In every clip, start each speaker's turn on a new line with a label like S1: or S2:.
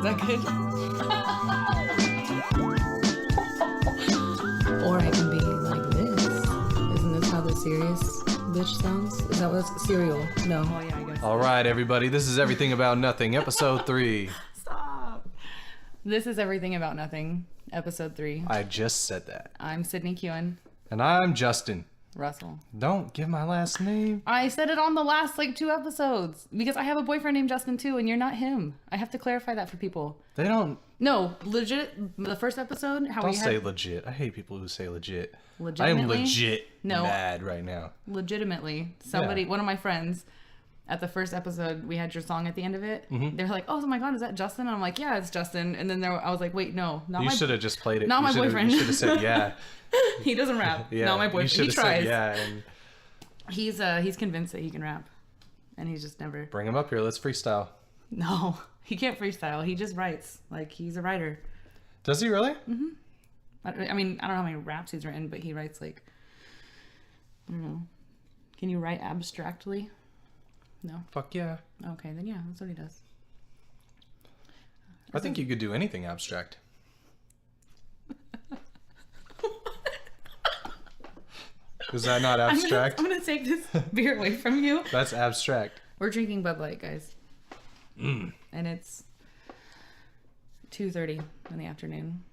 S1: that good? Or I can be like this. Isn't this how the serious bitch sounds? Is that what's cereal? No. Oh yeah, I guess.
S2: All right, everybody. This is Everything About Nothing, episode 3.
S1: Stop. This is Everything About Nothing, episode 3.
S2: I just said that.
S1: I'm Sydney Kewen.
S2: And I'm Justin.
S1: Russell.
S2: Don't give my last name.
S1: I said it on the last 2 episodes because I have a boyfriend named Justin too, and you're not him. I have to clarify that for people.
S2: They don't.
S1: No, legit. The first episode, how
S2: Don't
S1: we
S2: say legit. I hate people who say legit. I am
S1: Legitimately?
S2: legit
S1: No.
S2: mad right now.
S1: Legitimately, somebody, one of my friends, at the first episode, we had your song at the end of it. Mm-hmm. They're like, "Oh my god, is that Justin?" And I'm like, "Yeah, it's Justin." And then I was like, "Wait, no, not
S2: You
S1: my."
S2: should have just played it.
S1: Not
S2: you
S1: my boyfriend.
S2: You should have said yeah.
S1: He doesn't rap.
S2: Yeah.
S1: Not my boyfriend. He tries.
S2: Said yeah, and
S1: He's convinced that he can rap, and he's just never.
S2: bring him up here. Let's freestyle.
S1: No, he can't freestyle. He just writes. Like, he's a writer.
S2: Does he really?
S1: Mm-hmm. I mean, I don't know how many raps he's written, but he writes I don't know. Can you write abstractly? No.
S2: Fuck yeah.
S1: Okay, then yeah, that's what he does.
S2: I think you could do anything abstract. Is that not abstract?
S1: I'm gonna take this beer away from you.
S2: That's abstract.
S1: We're drinking Bud Light, guys. And it's 2:30 in the afternoon.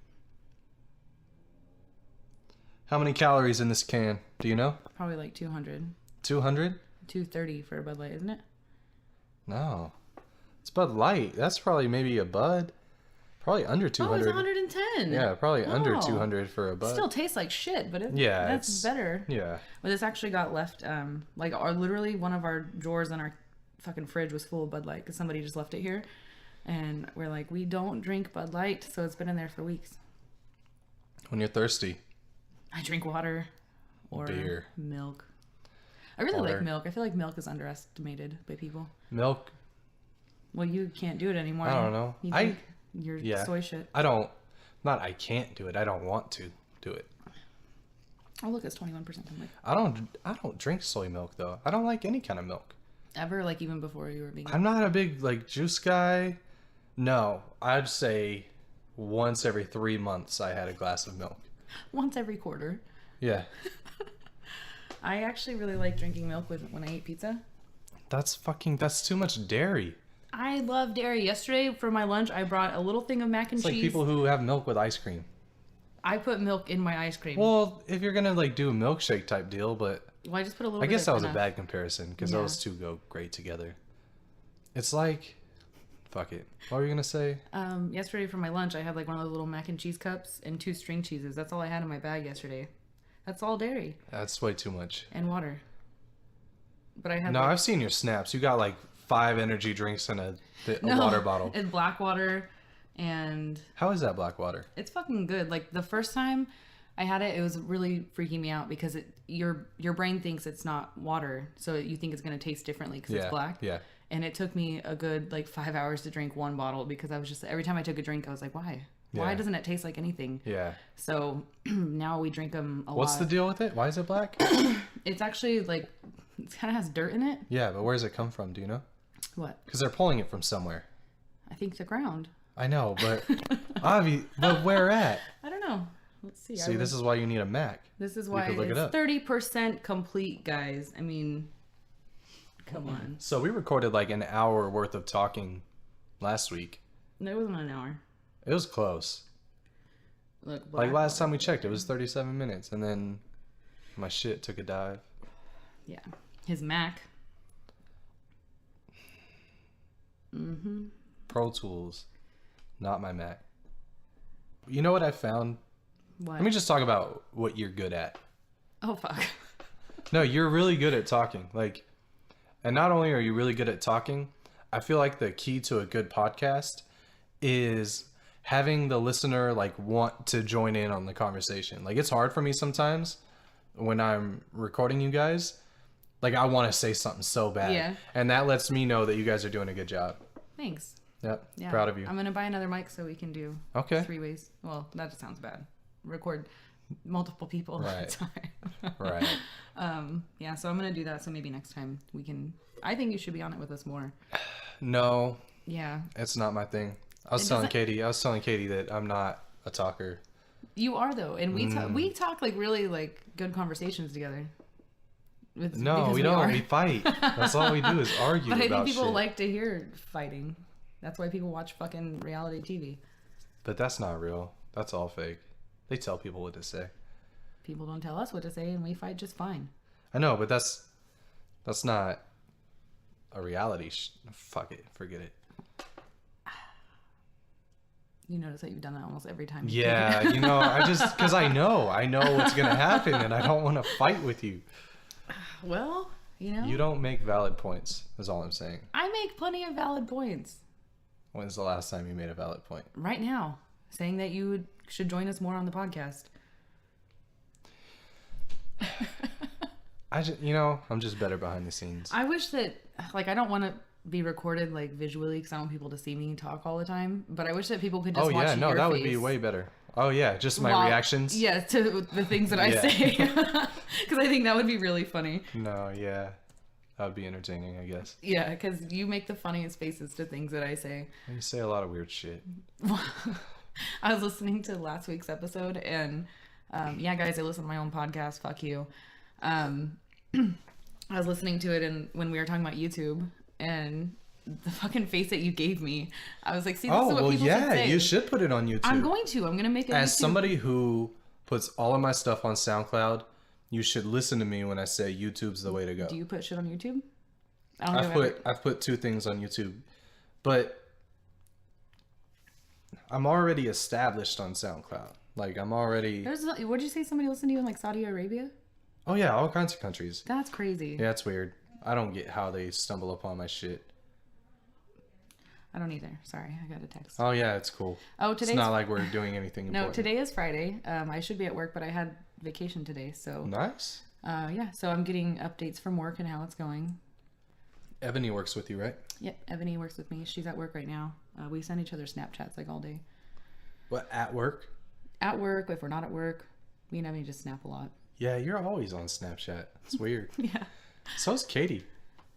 S2: How many calories in this can? Do you know?
S1: Probably like 200.
S2: 200?
S1: 230 for a Bud Light, isn't it?
S2: No. It's Bud Light. That's probably maybe a Bud. Probably under 200.
S1: Oh, it's 110.
S2: Yeah, probably under 200 for a Bud.
S1: Still tastes like shit, but that's better.
S2: Yeah.
S1: But this actually got left, literally one of our drawers in our fucking fridge was full of Bud Light because somebody just left it here. And we're like, we don't drink Bud Light, so it's been in there for weeks.
S2: When you're thirsty.
S1: I drink water or
S2: beer.
S1: Milk. I really like milk. I feel like milk is underestimated by people.
S2: Milk?
S1: Well, you can't do it anymore.
S2: I don't know.
S1: You drink your soy shit.
S2: I can't do it. I don't want to do it.
S1: Oh, look, it's 21% on milk.
S2: I don't drink soy milk though. I don't like any kind of milk.
S1: Ever, like even before you were vegan?
S2: I'm not a big juice guy. No, I'd say once every 3 months I had a glass of milk.
S1: Once every quarter.
S2: Yeah.
S1: I actually really like drinking milk when I eat pizza.
S2: That's too much dairy.
S1: I love dairy. Yesterday for my lunch, I brought a little thing of mac and cheese.
S2: It's like people who have milk with ice cream.
S1: I put milk in my ice cream.
S2: Well, if you're gonna do a milkshake type deal, but
S1: well, I just put a little.
S2: I guess that was a bad comparison because
S1: Yeah.
S2: those two go great together. It's like, fuck it. What were you gonna say?
S1: Yesterday for my lunch, I had one of those little mac and cheese cups and 2 string cheeses. That's all I had in my bag yesterday. That's all dairy.
S2: That's way too much.
S1: And water. But I had.
S2: No, I've seen your snaps. You got 5 energy drinks and a water bottle.
S1: It's black water, and.
S2: How is that black water?
S1: It's fucking good. The first time I had it, it was really freaking me out because your brain thinks it's not water, so you think it's gonna taste differently because it's black.
S2: Yeah.
S1: And it took me a good 5 hours to drink 1 bottle because I was just every time I took a drink, I was like, why? Why doesn't it taste like anything?
S2: Yeah.
S1: So now we drink them a lot.
S2: What's the deal with it? Why is it black?
S1: It's actually it kind of has dirt in it.
S2: Yeah, but where does it come from? Do you know?
S1: What?
S2: Because they're pulling it from somewhere.
S1: I think the ground.
S2: I know, but but where at?
S1: I don't know. Let's see.
S2: See, this is why you need a Mac.
S1: This is why
S2: look
S1: it's
S2: it up.
S1: 30% complete, guys. I mean, come on.
S2: So we recorded an hour worth of talking last week.
S1: No, it wasn't an hour.
S2: It was close.
S1: Look,
S2: last time we checked, it was 37 minutes, and then my shit took a dive.
S1: Yeah, his Mac. Mm-hmm.
S2: Pro Tools, not my Mac. You know what I found?
S1: What?
S2: Let me just talk about what you're good at.
S1: Oh, fuck.
S2: No, you're really good at talking. And not only are you really good at talking, I feel like the key to a good podcast is having the listener want to join in on the conversation. It's hard for me sometimes when I'm recording you guys. I want to say something so bad.
S1: Yeah.
S2: And that lets me know that you guys are doing a good job.
S1: Thanks.
S2: Yep.
S1: Yeah.
S2: Proud of you.
S1: I'm going to buy another mic so we can do 3 ways. Well, that just sounds bad. Record multiple people at a time.
S2: Right.
S1: Yeah, so I'm going to do that. So maybe next time we can. I think you should be on it with us more.
S2: No.
S1: Yeah.
S2: It's not my thing. I was telling Katie that I'm not a talker.
S1: You are though, and we talk like really like good conversations together.
S2: No, we don't. We fight. That's all we do is argue.
S1: But I
S2: about
S1: think people
S2: shit.
S1: like to hear fighting. That's why people watch fucking reality TV.
S2: But that's not real. That's all fake. They tell people what to say.
S1: People don't tell us what to say, and we fight just fine.
S2: I know, but that's not a reality. Fuck it, forget it.
S1: You notice that you've done that almost every time.
S2: Yeah, because I know what's gonna happen, and I don't want to fight with you.
S1: Well,
S2: you don't make valid points. Is all I'm saying.
S1: I make plenty of valid points.
S2: When's the last time you made a valid point?
S1: Right now, saying that you should join us more on the podcast.
S2: I'm just better behind the scenes.
S1: I wish that, like, I don't want to be recorded, like, visually because I don't want people to see me talk all the time. But I wish that people could just watch your face.
S2: That would be way better. Oh, yeah, just my reactions?
S1: Yeah, to the things that I say. Because I think that would be really funny.
S2: No, yeah. That would be entertaining, I guess.
S1: Yeah, because you make the funniest faces to things that I say.
S2: You say a lot of weird shit.
S1: I was listening to last week's episode, and yeah, guys, I listen to my own podcast. Fuck you. I was listening to it, and when we were talking about YouTube, and the fucking face that you gave me, I was like, see, this is what people should say.
S2: You should put it on YouTube.
S1: I'm going to make it.
S2: As somebody who puts all of my stuff on SoundCloud, you should listen to me when I say YouTube's the way to go.
S1: Do you put shit on YouTube?
S2: I've put 2 things on YouTube, but I'm already established on SoundCloud. Like, I'm already...
S1: What did you say? Somebody listened to you in, like, Saudi Arabia?
S2: Oh, yeah, all kinds of countries.
S1: That's crazy.
S2: Yeah, it's weird. I don't get how they stumble upon my shit.
S1: I don't either. Sorry, I got a text.
S2: Oh, yeah, it's cool.
S1: Oh,
S2: it's not like we're doing anything important.
S1: No, today is Friday. I should be at work, but I had vacation today, so...
S2: Nice.
S1: Yeah, so I'm getting updates from work and how it's going.
S2: Ebony works with you, right?
S1: Yep, Ebony works with me. She's at work right now. We send each other Snapchats, like, all day.
S2: What, at work?
S1: At work, if we're not at work. Me and Ebony just snap a lot.
S2: Yeah, you're always on Snapchat. It's weird.
S1: Yeah.
S2: So's Katie.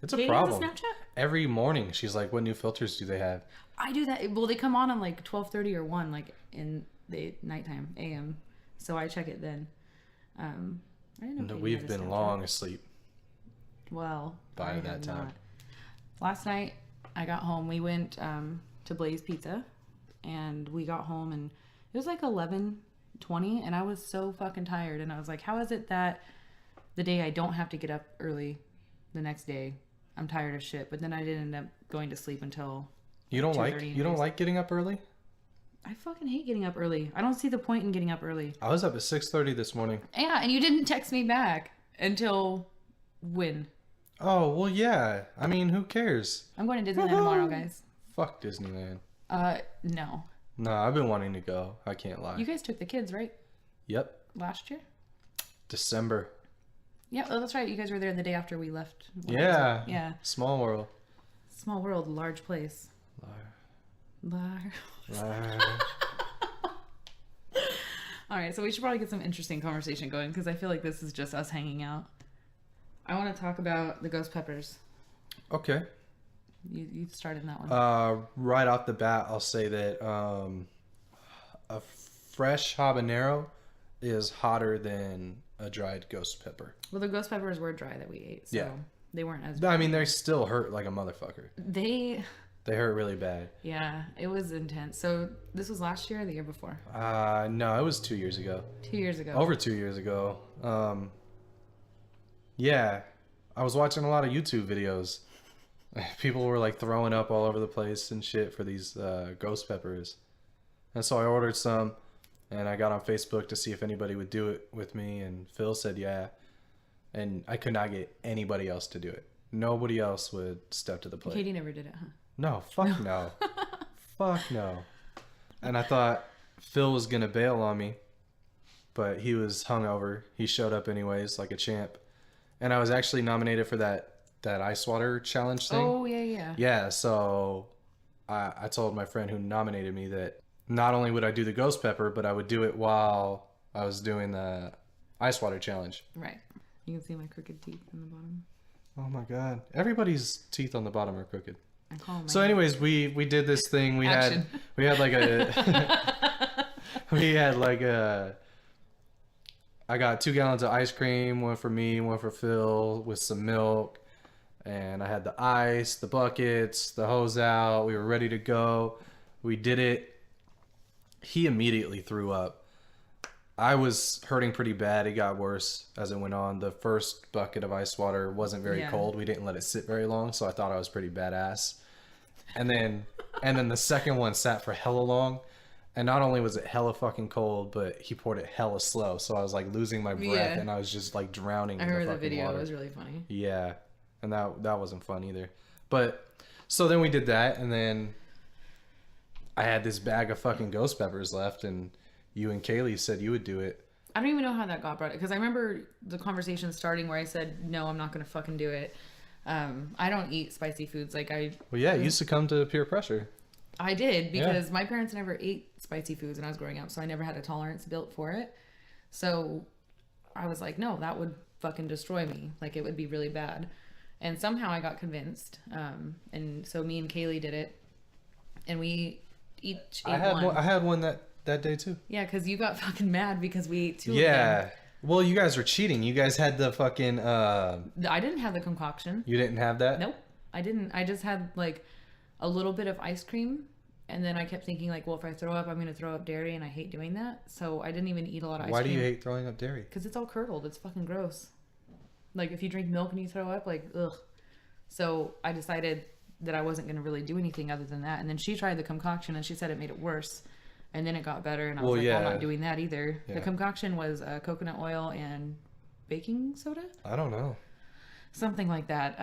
S2: It's a
S1: Katie
S2: problem.
S1: has a Snapchat?
S2: Every morning, she's like, what new filters do they have?
S1: I do that. Well, they come on like 12:30 or 1, like in the nighttime, AM. So I check it then. I didn't know.
S2: No,
S1: Katie
S2: we've
S1: had a
S2: been
S1: Snapchat.
S2: long asleep.
S1: Well,
S2: by that time.
S1: Not. Last night, I got home. We went to Blaze Pizza, and we got home, and it was like 11:20, and I was so fucking tired. And I was like, how is it that the day I don't have to get up early the next day, I'm tired of shit? But then I didn't end up going to sleep until
S2: You don't like getting up early?
S1: I fucking hate getting up early. I don't see the point in getting up early.
S2: I was up at 6:30 this morning.
S1: Yeah, and you didn't text me back until when?
S2: Oh, well, yeah. I mean, who cares?
S1: I'm going to Disneyland tomorrow, guys.
S2: Fuck Disneyland.
S1: No.
S2: No, I've been wanting to go. I can't lie.
S1: You guys took the kids, right?
S2: Yep.
S1: Last year?
S2: December.
S1: Yeah, oh, that's right. You guys were there the day after we left.
S2: Yeah.
S1: Yeah.
S2: Small world.
S1: Small world, large place. Lar. All right, so we should probably get some interesting conversation going because I feel like this is just us hanging out. I want to talk about the ghost peppers.
S2: Okay.
S1: You started that one.
S2: Right off the bat, I'll say that a fresh habanero is hotter than a dried ghost pepper.
S1: Well, the ghost peppers were dry that we ate, so they weren't as
S2: dry. I mean, they still hurt like a motherfucker.
S1: They
S2: hurt really bad.
S1: Yeah, it was intense. So this was last year or the year before?
S2: No, it was 2 years ago.
S1: 2 years ago.
S2: Over 2 years ago. Yeah, I was watching a lot of YouTube videos. People were like throwing up all over the place and shit for these ghost peppers. And so I ordered some and I got on Facebook to see if anybody would do it with me. And Phil said, yeah. And I could not get anybody else to do it. Nobody else would step to the plate.
S1: Katie never did it, huh?
S2: No, fuck no. Fuck no. And I thought Phil was going to bail on me, but he was hungover. He showed up anyways, like a champ. And I was actually nominated for that ice water challenge thing.
S1: Oh, yeah.
S2: Yeah, so I told my friend who nominated me that not only would I do the ghost pepper, but I would do it while I was doing the ice water challenge.
S1: Right. You can see my crooked teeth in the bottom.
S2: Oh my God. Everybody's teeth on the bottom are crooked.
S1: I call him
S2: So anyways, we did this thing. We
S1: Action.
S2: had like a we had like a. I got 2 gallons of ice cream, one for me, one for Phil, with some milk. And I had the ice, the buckets, the hose out. We were ready to go. We did it. He immediately threw up. I was hurting pretty bad. It got worse as it went on. The first bucket of ice water wasn't very cold. We didn't let it sit very long, so I thought I was pretty badass. And then the second one sat for hella long. And not only was it hella fucking cold, but he poured it hella slow. So I was like losing my breath and I was just like drowning in the fucking water. I remember the video.
S1: It was really funny.
S2: Yeah. And that wasn't fun either. But so then we did that, and then I had this bag of fucking ghost peppers left, and you and Kaylee said you would do it.
S1: I don't even know how that got brought up, because I remember the conversation starting where I said, no, I'm not going to fucking do it. I don't eat spicy foods. Like
S2: Well, yeah, you succumbed to peer pressure.
S1: I did, because my parents never ate spicy foods when I was growing up, so I never had a tolerance built for it. So I was like, no, that would fucking destroy me. Like, it would be really bad. And somehow I got convinced. And so me and Kaylee did it, and we each ate one.
S2: I had one that day too.
S1: Yeah, because you got fucking mad because we ate 2 of them.
S2: Yeah. Well, you guys were cheating. You guys had the fucking...
S1: I didn't have the concoction.
S2: You didn't have that?
S1: Nope. I didn't. I just had like a little bit of ice cream, and then I kept thinking like, well, if I throw up, I'm going to throw up dairy, and I hate doing that. So I didn't even eat a lot of ice cream.
S2: Why do you hate throwing up dairy?
S1: Because it's all curdled. It's fucking gross. Like, if you drink milk and you throw up, like, ugh. So I decided that I wasn't going to really do anything other than that. And then she tried the concoction, and she said it made it worse. And then it got better, and I was like, well, I'm not doing that either. Yeah. The concoction was coconut oil and baking soda?
S2: I don't know.
S1: Something like that.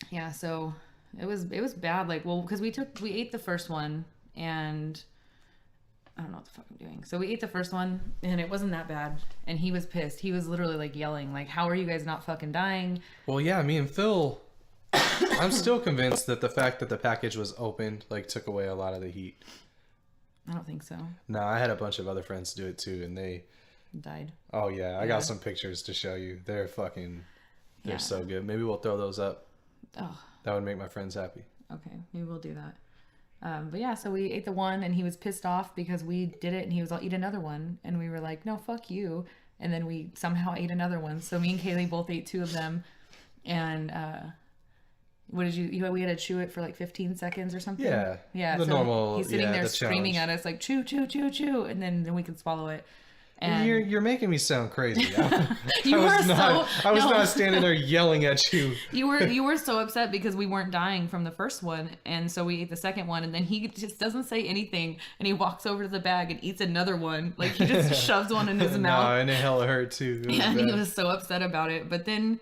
S1: Yeah, so it was bad. Like, well, because we ate the first one, and I don't know what the fuck I'm doing. So we ate the first one, and it wasn't that bad. And he was pissed. He was literally like yelling, like, how are you guys not fucking dying?
S2: Well, yeah, me and Phil, I'm still convinced that the fact that the package was opened, like, took away a lot of the heat.
S1: I don't think so.
S2: No, I had a bunch of other friends do it too, and they
S1: died.
S2: Oh yeah, I got some pictures to show you. They're so good. Maybe we'll throw those up.
S1: Oh,
S2: that would make my friends happy.
S1: Okay, maybe we'll do that. But yeah, so we ate the one, and he was pissed off because we did it, and he was like, eat another one, and we were like, no, fuck you. And then we somehow ate another one. So me and Kaylee both ate 2 of them, and what did you we had to chew it for like 15 seconds or something. Yeah,
S2: the
S1: so
S2: normal.
S1: He's sitting there
S2: the
S1: screaming
S2: challenge.
S1: at us like, chew, chew, chew, chew, and then we can swallow it. And
S2: you're making me sound crazy.
S1: I
S2: was not standing there yelling at you.
S1: You were so upset because we weren't dying from the first one, and so we ate the second one, and then he just doesn't say anything, and he walks over to the bag and eats another one. Like, he just shoves one in his mouth.
S2: No, and it hella hurt too.
S1: And he was so upset about it. But then,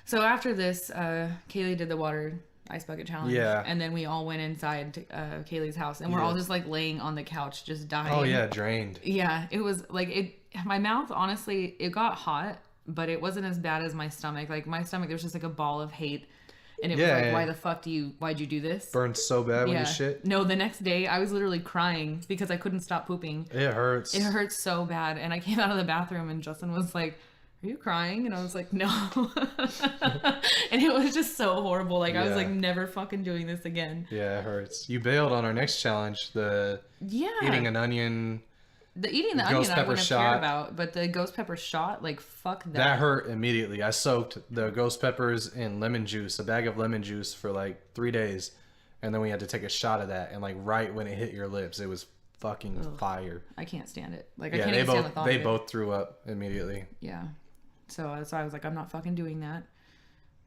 S1: so after this, Kaylee did the water ice bucket challenge. Yeah. And then we all went inside to Kaylee's house, and we're all just like laying on the couch, just dying.
S2: Oh yeah, drained.
S1: Yeah, it was like my mouth, honestly, it got hot, but it wasn't as bad as my stomach. Like, my stomach, there was just like a ball of hate, and it was like, why the fuck why'd you do this?
S2: Burned so bad when you shit.
S1: No, the next day I was literally crying because I couldn't stop pooping.
S2: It hurts.
S1: It hurts so bad, and I came out of the bathroom, and Justin was like, are you crying? And I was like, no. And it was just so horrible. Like, I was like, never fucking doing this again.
S2: Yeah, it hurts. You bailed on our next challenge, the eating an onion.
S1: The eating the onion I wouldn't have cared about, but the ghost pepper shot, like, fuck that.
S2: That hurt immediately. I soaked the ghost peppers in lemon juice, a bag of lemon juice, for like 3 days. And then we had to take a shot of that. And like right when it hit your lips, it was fucking fire.
S1: I can't stand it. Like, I can't even stand the thought of it.
S2: They both threw up immediately.
S1: Yeah. So I was like, I'm not fucking doing that.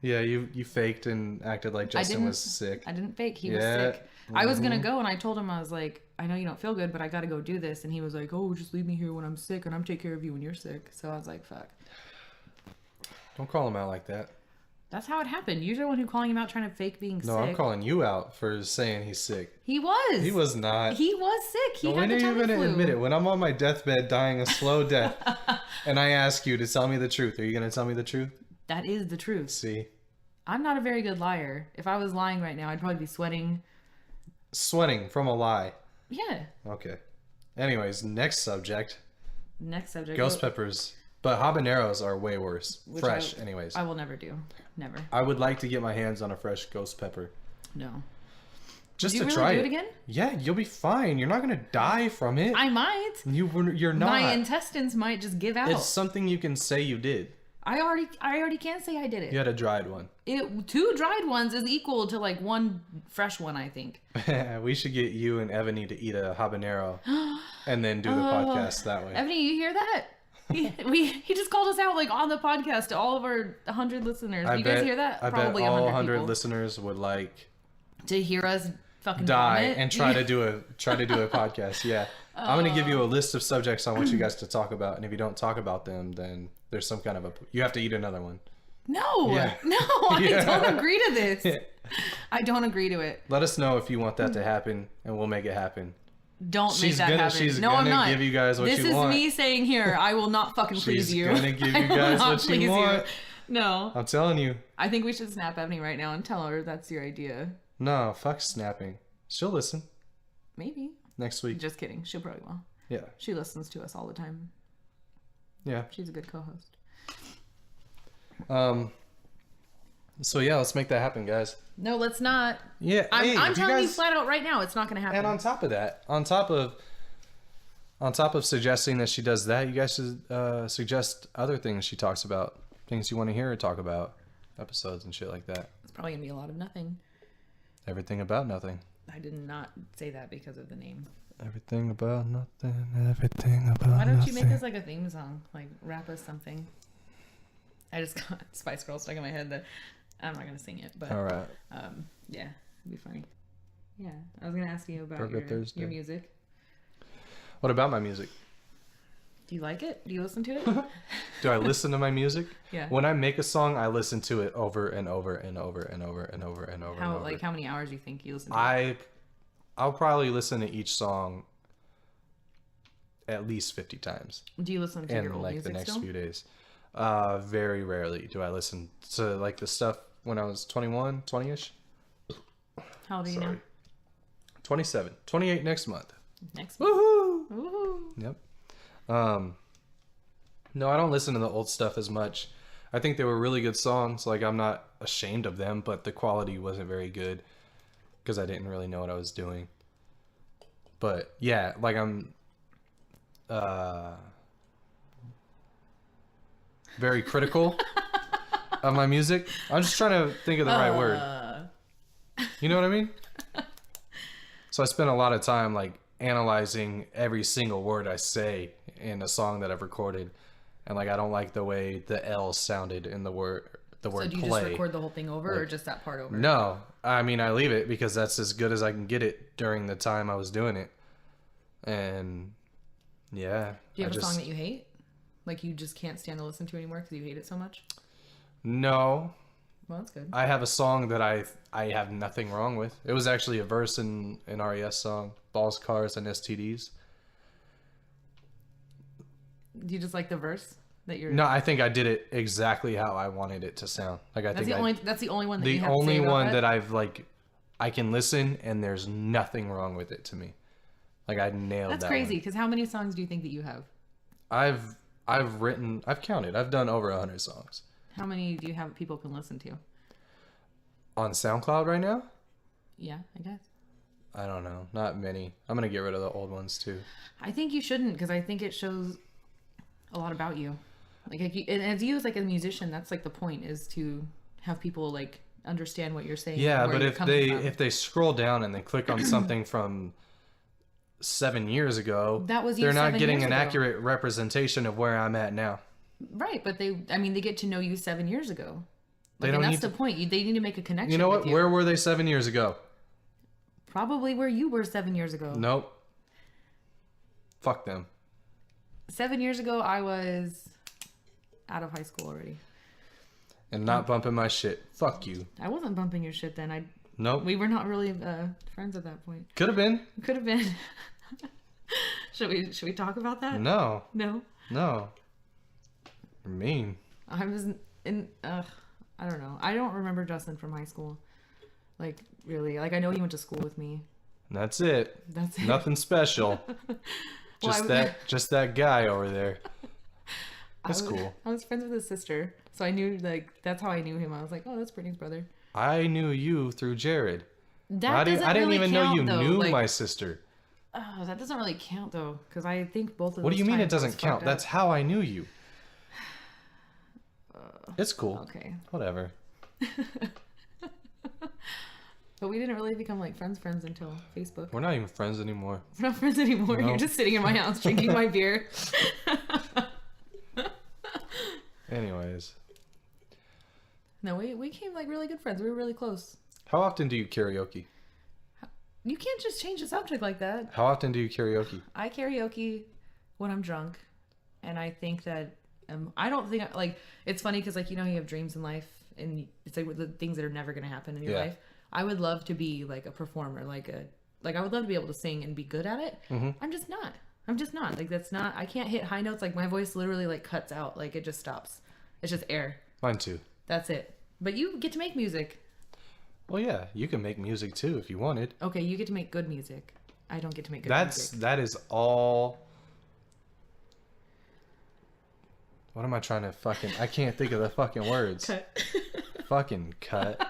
S2: Yeah, you faked and acted like Justin was sick.
S1: I didn't fake. He was sick. Mm-hmm. I was going to go, and I told him, I was like, I know you don't feel good, but I got to go do this. And he was like, oh, just leave me here when I'm sick, and I'm take care of you when you're sick. So I was like, fuck.
S2: Don't call him out like that.
S1: That's how it happened. You're the one who calling him out trying to fake being sick.
S2: No, I'm calling you out for saying he's sick.
S1: He was.
S2: He was not.
S1: He was sick. He had the tummy flu.
S2: When are you going to admit it? When I'm on my deathbed dying a slow death and I ask you to tell me the truth, are you going to tell me the truth?
S1: That is the truth.
S2: See?
S1: I'm not a very good liar. If I was lying right now, I'd probably be sweating.
S2: Sweating from a lie?
S1: Yeah.
S2: Okay. Anyways, next subject.
S1: Ghost
S2: peppers. But habaneros are way worse. Fresh, anyways.
S1: I will never do. Never.
S2: I would like to get my hands on a fresh ghost pepper.
S1: No.
S2: Just
S1: Do
S2: to
S1: you really
S2: try
S1: do
S2: it
S1: it again?
S2: Yeah, you'll be fine. You're not gonna die from it.
S1: I might.
S2: You're not.
S1: My intestines might just give out.
S2: It's something you can say you did.
S1: I already can say I did it.
S2: You had a dried one.
S1: 2 dried ones is equal to like 1 fresh one, I think.
S2: We should get you and Ebony to eat a habanero and then do the podcast that way.
S1: Ebony, you hear that? He just called us out like on the podcast to all of our 100 listeners. You guys hear that?
S2: I
S1: Probably
S2: bet all
S1: 100
S2: 100 listeners would like
S1: to hear us fucking
S2: die
S1: vomit.
S2: and try to do a podcast. Yeah. I'm going to give you a list of subjects I want you guys to talk about, and if you don't talk about them, then there's some kind of you have to eat another one.
S1: No.
S2: Yeah.
S1: No, I don't agree to this. I don't agree to it.
S2: Let us know if you want that to happen, and we'll make it happen.
S1: Don't make that happen.
S2: She's
S1: no, I'm
S2: gonna
S1: not.
S2: give you guys what
S1: this
S2: you want.
S1: This is me saying here, I will not fucking please you.
S2: She's gonna give you guys what you want.
S1: No.
S2: I'm telling you.
S1: I think we should snap Ebony right now and tell her that's your idea.
S2: No, fuck snapping. She'll listen.
S1: Maybe.
S2: Next week.
S1: Just kidding. She'll probably will.
S2: Yeah.
S1: She listens to us all the time.
S2: Yeah.
S1: She's a good co-host.
S2: So yeah, let's make that happen, guys.
S1: No, let's not.
S2: Yeah,
S1: I'm telling you flat out right now, it's not going to happen.
S2: And on top of that, on top of suggesting that she does that, you guys should suggest other things she talks about, things you want to hear her talk about, episodes and shit like that.
S1: It's probably going to be a lot of nothing.
S2: Everything about nothing.
S1: I did not say that because of the name.
S2: Everything about nothing. Everything about nothing.
S1: Why don't you make us like a theme song? Like rap us something. I just got Spice Girl stuck in my head that I'm not gonna sing it, but
S2: all right.
S1: Yeah, it'd be funny. Yeah, I was gonna ask you about your music.
S2: What about my music?
S1: Do you like it? Do you listen to it?
S2: Do I listen to my music?
S1: Yeah.
S2: When I make a song, I listen to it over and over and over and over and over and over.
S1: How many hours do you think you listen to it?
S2: I'll probably listen to each song at least 50 times.
S1: Do you listen to your old music
S2: the next
S1: still?
S2: few days. Very rarely do I listen to like the stuff when I was 21, 20-ish.
S1: How old are you now?
S2: 27. 28 next month.
S1: Next month.
S2: Woohoo!
S1: Woohoo!
S2: Yep. No, I don't listen to the old stuff as much. I think they were really good songs. Like, I'm not ashamed of them, but the quality wasn't very good because I didn't really know what I was doing. But yeah, like I'm very critical of my music. I'm just trying to think of the right word. You know what I mean? So I spent a lot of time like analyzing every single word I say in a song that I've recorded, and like I don't like the way the L sounded in the word
S1: So do you
S2: play.
S1: just record the whole thing over, or just that part over?
S2: No, I mean I leave it because that's as good as I can get it during the time I was doing it. And yeah.
S1: Do you have a song that you hate? Like you just can't stand to listen to anymore because you hate it so much?
S2: No.
S1: Well, that's good.
S2: I have a song that I have nothing wrong with. It was actually a verse in an RES song, Balls, Cars, and STDs.
S1: Do you just like the verse that you're?
S2: No, I think I did it exactly how I wanted it to sound. Like
S1: that's the only one that you have
S2: the
S1: to say
S2: only
S1: about
S2: one
S1: that?
S2: that I've like I can listen and there's nothing wrong with it to me. Like I nailed that.
S1: That's crazy because how many songs do you think that you have?
S2: I've counted. I've done over 100 songs.
S1: How many do you have people can listen to?
S2: On SoundCloud right now?
S1: Yeah, I guess.
S2: I don't know. Not many. I'm going to get rid of the old ones too.
S1: I think you shouldn't because I think it shows a lot about you. Like as you as like a musician, that's like the point is to have people like understand what you're saying.
S2: Yeah, but if they scroll down and they click on something from 7 years ago,
S1: that was you
S2: they're not
S1: 7
S2: getting
S1: years
S2: an
S1: ago.
S2: accurate representation of where I'm at now.
S1: Right, but they get to know you 7 years ago.
S2: They
S1: Like,
S2: don't
S1: and
S2: need
S1: that's the point. They need to make a connection.
S2: You know what?
S1: with
S2: Where were they 7 years ago?
S1: Probably where you were 7 years ago.
S2: Nope. Fuck them.
S1: 7 years ago, I was out of high school already.
S2: And not bumping my shit. Fuck you.
S1: I wasn't bumping your shit then.
S2: Nope.
S1: We were not really friends at that point.
S2: Could have been.
S1: Could have been. Should we talk about that?
S2: No.
S1: No.
S2: No. You're mean.
S1: I was in. I don't know. I don't remember Justin from high school. Like really. Like I know he went to school with me.
S2: That's it.
S1: That's it.
S2: Nothing special. Just that guy over there. That's cool.
S1: I was friends with his sister, so I knew like that's how I knew him. I was like, oh, that's Brittany's brother.
S2: I knew you through Jared.
S1: That doesn't
S2: I didn't
S1: really
S2: even know
S1: count,
S2: you
S1: though.
S2: knew
S1: Like,
S2: my sister.
S1: oh, that doesn't really count though, because I think both of
S2: What do
S1: those
S2: you mean it
S1: times I was
S2: doesn't count?
S1: fucked
S2: That's
S1: up.
S2: how I knew you. It's cool.
S1: Okay.
S2: Whatever.
S1: But we didn't really become like friends until Facebook.
S2: We're not even friends anymore.
S1: We're not friends anymore.
S2: No.
S1: You're just sitting in my house drinking my beer.
S2: Anyways.
S1: No, we became like really good friends. We were really close.
S2: How often do you karaoke?
S1: You can't just change the subject like that.
S2: How often do you karaoke?
S1: I karaoke when I'm drunk, and I think that I don't think like it's funny because like you have dreams in life, and it's like the things that are never gonna happen in your life. I would love to be like a performer, like I would love to be able to sing and be good at it.
S2: Mm-hmm.
S1: I'm just not. Like that's not. I can't hit high notes. Like my voice literally like cuts out. Like it just stops. It's just air.
S2: Mine too.
S1: That's it. But you get to make music.
S2: Well, yeah, you can make music too if you wanted.
S1: Okay, you get to make good music. I don't get to make good music.
S2: That is all. What am I trying to fucking? I can't think of the fucking words.
S1: Cut.
S2: Fucking cut.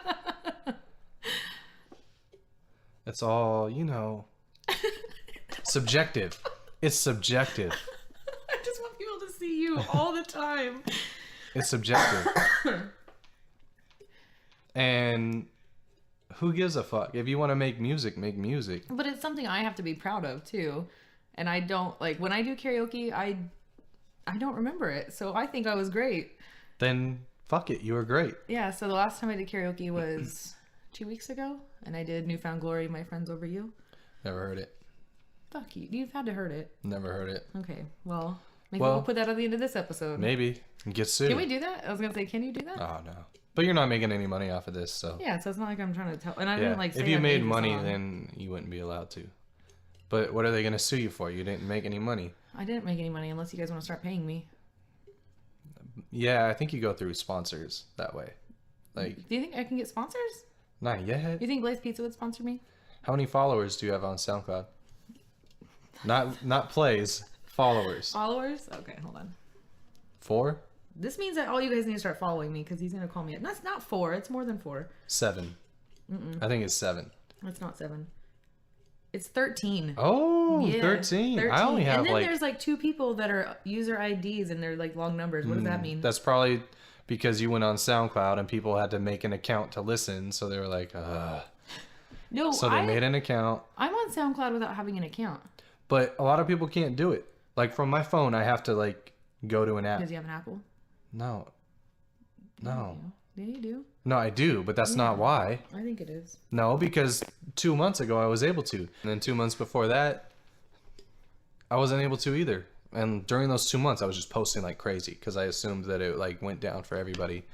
S2: It's all, subjective. It's subjective.
S1: I just want people to see you all the time.
S2: It's subjective. And who gives a fuck? If you want to make music, make music.
S1: But it's something I have to be proud of too. And I don't like when I do karaoke, I don't remember it. So I think I was great.
S2: Then fuck it, you were great.
S1: Yeah, so the last time I did karaoke was 2 weeks ago, and I did Newfound Glory, My Friends Over You.
S2: Never heard it.
S1: Fuck you. You've had to heard it.
S2: Never heard it.
S1: Okay, well, maybe we'll put that at the end of this episode.
S2: Maybe. Get sued.
S1: Can we do that? I was going to say, can you do that?
S2: Oh, no. But you're not making any money off of this, so.
S1: Yeah, so it's not like I'm trying to tell. And I didn't like say
S2: if you
S1: I
S2: made
S1: the
S2: money,
S1: song.
S2: then you wouldn't be allowed to. But what are they going to sue you for? You didn't make any money.
S1: I didn't make any money unless you guys want to start paying me.
S2: Yeah, I think you go through sponsors that way. Like,
S1: Do you think I can get sponsors?
S2: not yet.
S1: You think Blaze Pizza would sponsor me?
S2: How many followers do you have on SoundCloud? Not plays, followers.
S1: Followers? Okay, hold on.
S2: 4?
S1: This means that all you guys need to start following me because he's going to call me. That's not 4. It's more than 4.
S2: 7. I think it's 7.
S1: It's not 7. It's 13.
S2: Oh,
S1: Yeah,
S2: 13. I only have
S1: and then
S2: like...
S1: there's like 2 people that are user IDs and they're like long numbers. What does that mean?
S2: That's probably because you went on SoundCloud and people had to make an account to listen. So they were like,
S1: No,
S2: So they made an account.
S1: I'm on SoundCloud without having an account.
S2: But a lot of people can't do it. Like from my phone, I have to like go to an app.
S1: Does he have an Apple?
S2: No. No.
S1: Yeah, you do.
S2: No, I do, but that's not why.
S1: I think it is.
S2: No, because 2 months ago I was able to. And then 2 months before that, I wasn't able to either. And during those 2 months, I was just posting like crazy because I assumed that it like went down for everybody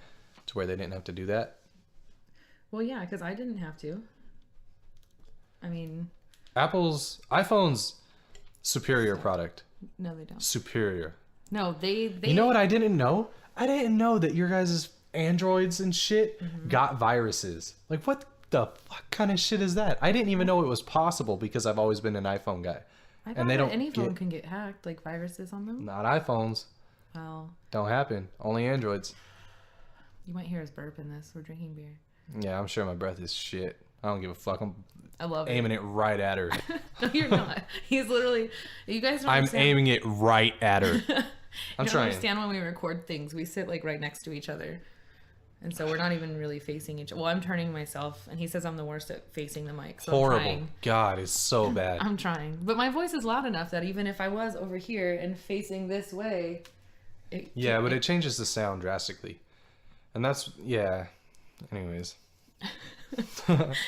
S2: to where they didn't have to do that.
S1: Well, yeah, because I didn't have to. I mean...
S2: iPhone's superior product.
S1: No, they don't.
S2: Superior.
S1: No, they...
S2: You know what I didn't know? I didn't know that your guys' Androids and shit got viruses. Like, what the fuck kind of shit is that? I didn't even know it was possible because I've always been an iPhone guy.
S1: I thought
S2: And they
S1: that
S2: don't
S1: any phone
S2: get-
S1: can get hacked, like viruses on them.
S2: Not iPhones.
S1: Well,
S2: Don't happen. Only Androids.
S1: you might hear us burp in this. We're drinking beer.
S2: Yeah, I'm sure my breath is shit. I don't give a fuck. I'm
S1: I love
S2: aiming it right at her.
S1: No, you're not. He's literally... You guys don't
S2: I'm
S1: understand.
S2: aiming it right at her. I'm
S1: You don't
S2: trying.
S1: understand when we record things. We sit like right next to each other. And so we're not even really facing each other. Well, I'm turning myself, and he says I'm the worst at facing the mic. So
S2: Horrible.
S1: I'm trying.
S2: God, it's so bad.
S1: I'm trying. But my voice is loud enough that even if I was over here and facing this way...
S2: Yeah, but it changes the sound drastically. And that's, yeah. Anyways.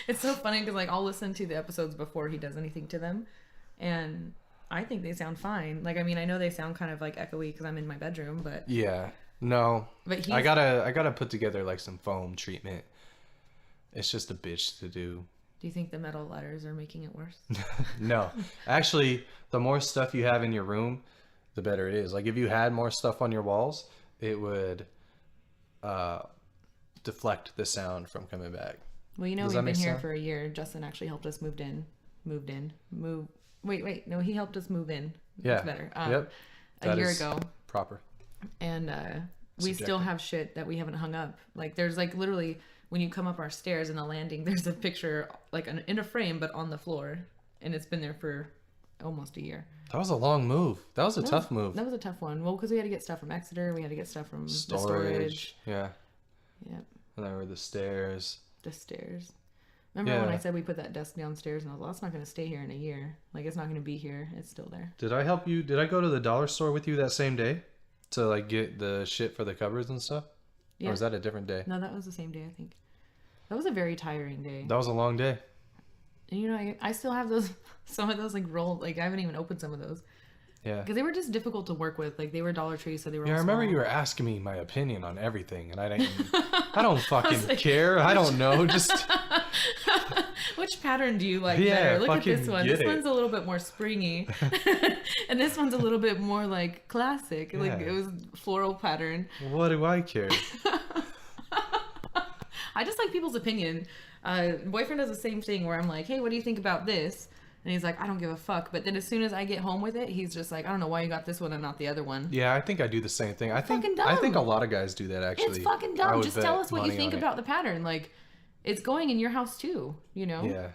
S1: It's so funny because like I'll listen to the episodes before he does anything to them. And I think they sound fine. Like, I mean, I know they sound kind of like echoey because I'm in my bedroom, but...
S2: Yeah. No.
S1: But
S2: I gotta put together like some foam treatment. It's just a bitch to do.
S1: Do you think the metal letters are making it worse?
S2: No. Actually, the more stuff you have in your room, the better it is. Like if you had more stuff on your walls, it would deflect the sound from coming back.
S1: Well, you know,
S2: Does
S1: we've
S2: that
S1: been
S2: make
S1: here
S2: sense?
S1: for a year. Justin actually helped us Wait. No, he helped us move in.
S2: Yeah.
S1: That's better.
S2: Yep.
S1: A
S2: That
S1: year
S2: is
S1: ago.
S2: Proper.
S1: And we still have shit that we haven't hung up. Like, there's like literally, when you come up our stairs in the landing, there's a picture like in a frame, but on the floor, and it's been there for almost a year.
S2: That was a long move. That was a tough move.
S1: That was a tough one. Well, because we had to get stuff from Exeter. We had to get stuff from
S2: storage.
S1: The storage.
S2: Yeah.
S1: Yep.
S2: And there were the stairs.
S1: The stairs. Remember when I said we put that desk downstairs and I was like, that's not going to stay here in a year. Like, it's not going to be here. It's still there.
S2: Did I help you? Did I go to the dollar store with you that same day to like get the shit for the cupboards and stuff? Yeah. Or was that a different day?
S1: No, that was the same day, I think. That was a very tiring day.
S2: That was a long day.
S1: And you know, I still have some of those like rolled, like I haven't even opened some of those.
S2: Yeah.
S1: Because they were just difficult to work with. Like they were Dollar Tree, so they were.
S2: Yeah, I remember you were asking me my opinion on everything, and I don't fucking care. I don't know. Just.
S1: Which pattern do you like better? Look at this one. This one's a little bit more springy, and this one's a little bit more like classic. Like it was floral pattern.
S2: What do I care?
S1: I just like people's opinion. Boyfriend does the same thing where I'm like, hey, what do you think about this? And he's like, I don't give a fuck. But then as soon as I get home with it, he's just like, I don't know why you got this one and not the other one.
S2: Yeah, I think I do the same thing. I think a lot of guys do that actually.
S1: It's fucking dumb. Just tell us what you think about the pattern. Like, it's going in your house too, you know?
S2: Yeah.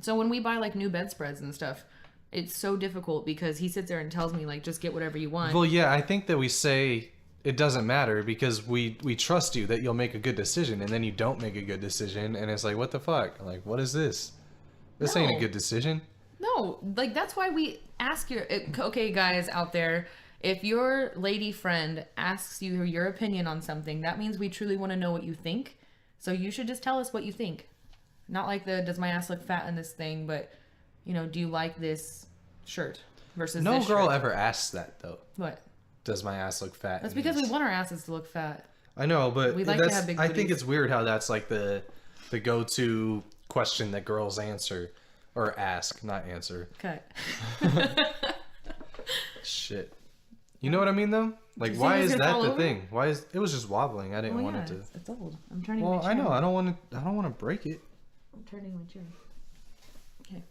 S1: So when we buy like new bedspreads and stuff, it's so difficult because he sits there and tells me like, just get whatever you want.
S2: Well, yeah, I think that we say it doesn't matter because we trust you that you'll make a good decision, and then you don't make a good decision, and it's like, what the fuck? Like, what is this? This ain't a good decision.
S1: No, like that's why we ask okay, guys out there, if your lady friend asks you your opinion on something, that means we truly want to know what you think. So you should just tell us what you think. Not like does my ass look fat in this thing, but you know, do you like this shirt versus
S2: no
S1: this
S2: girl
S1: shirt?
S2: Ever asks that though.
S1: What?
S2: Does my ass look fat?
S1: That's because we want our asses to look fat.
S2: I know, but
S1: we like to have big booties.
S2: I think it's weird how that's like the go-to question that girls answer or ask, not answer.
S1: Cut.
S2: Shit. You know what I mean though? Like, why is that the thing? Why is it was just wobbling? I didn't want it to.
S1: It's old. I'm turning.
S2: Well, I know. I don't want to break it.
S1: I'm turning my chair. Okay.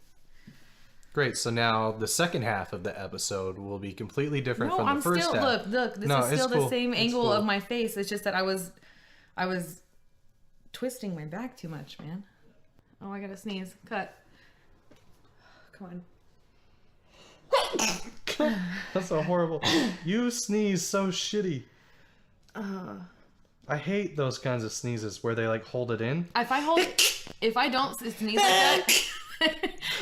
S2: Great. So now the second half of the episode will be completely different from the first half.
S1: Look. This is still the same angle of my face. It's just that I was twisting my back too much, man. Oh, I gotta sneeze. Cut. Come
S2: on. That's a horrible. You sneeze so shitty. I hate those kinds of sneezes where they like hold it in.
S1: If I don't sneeze like that.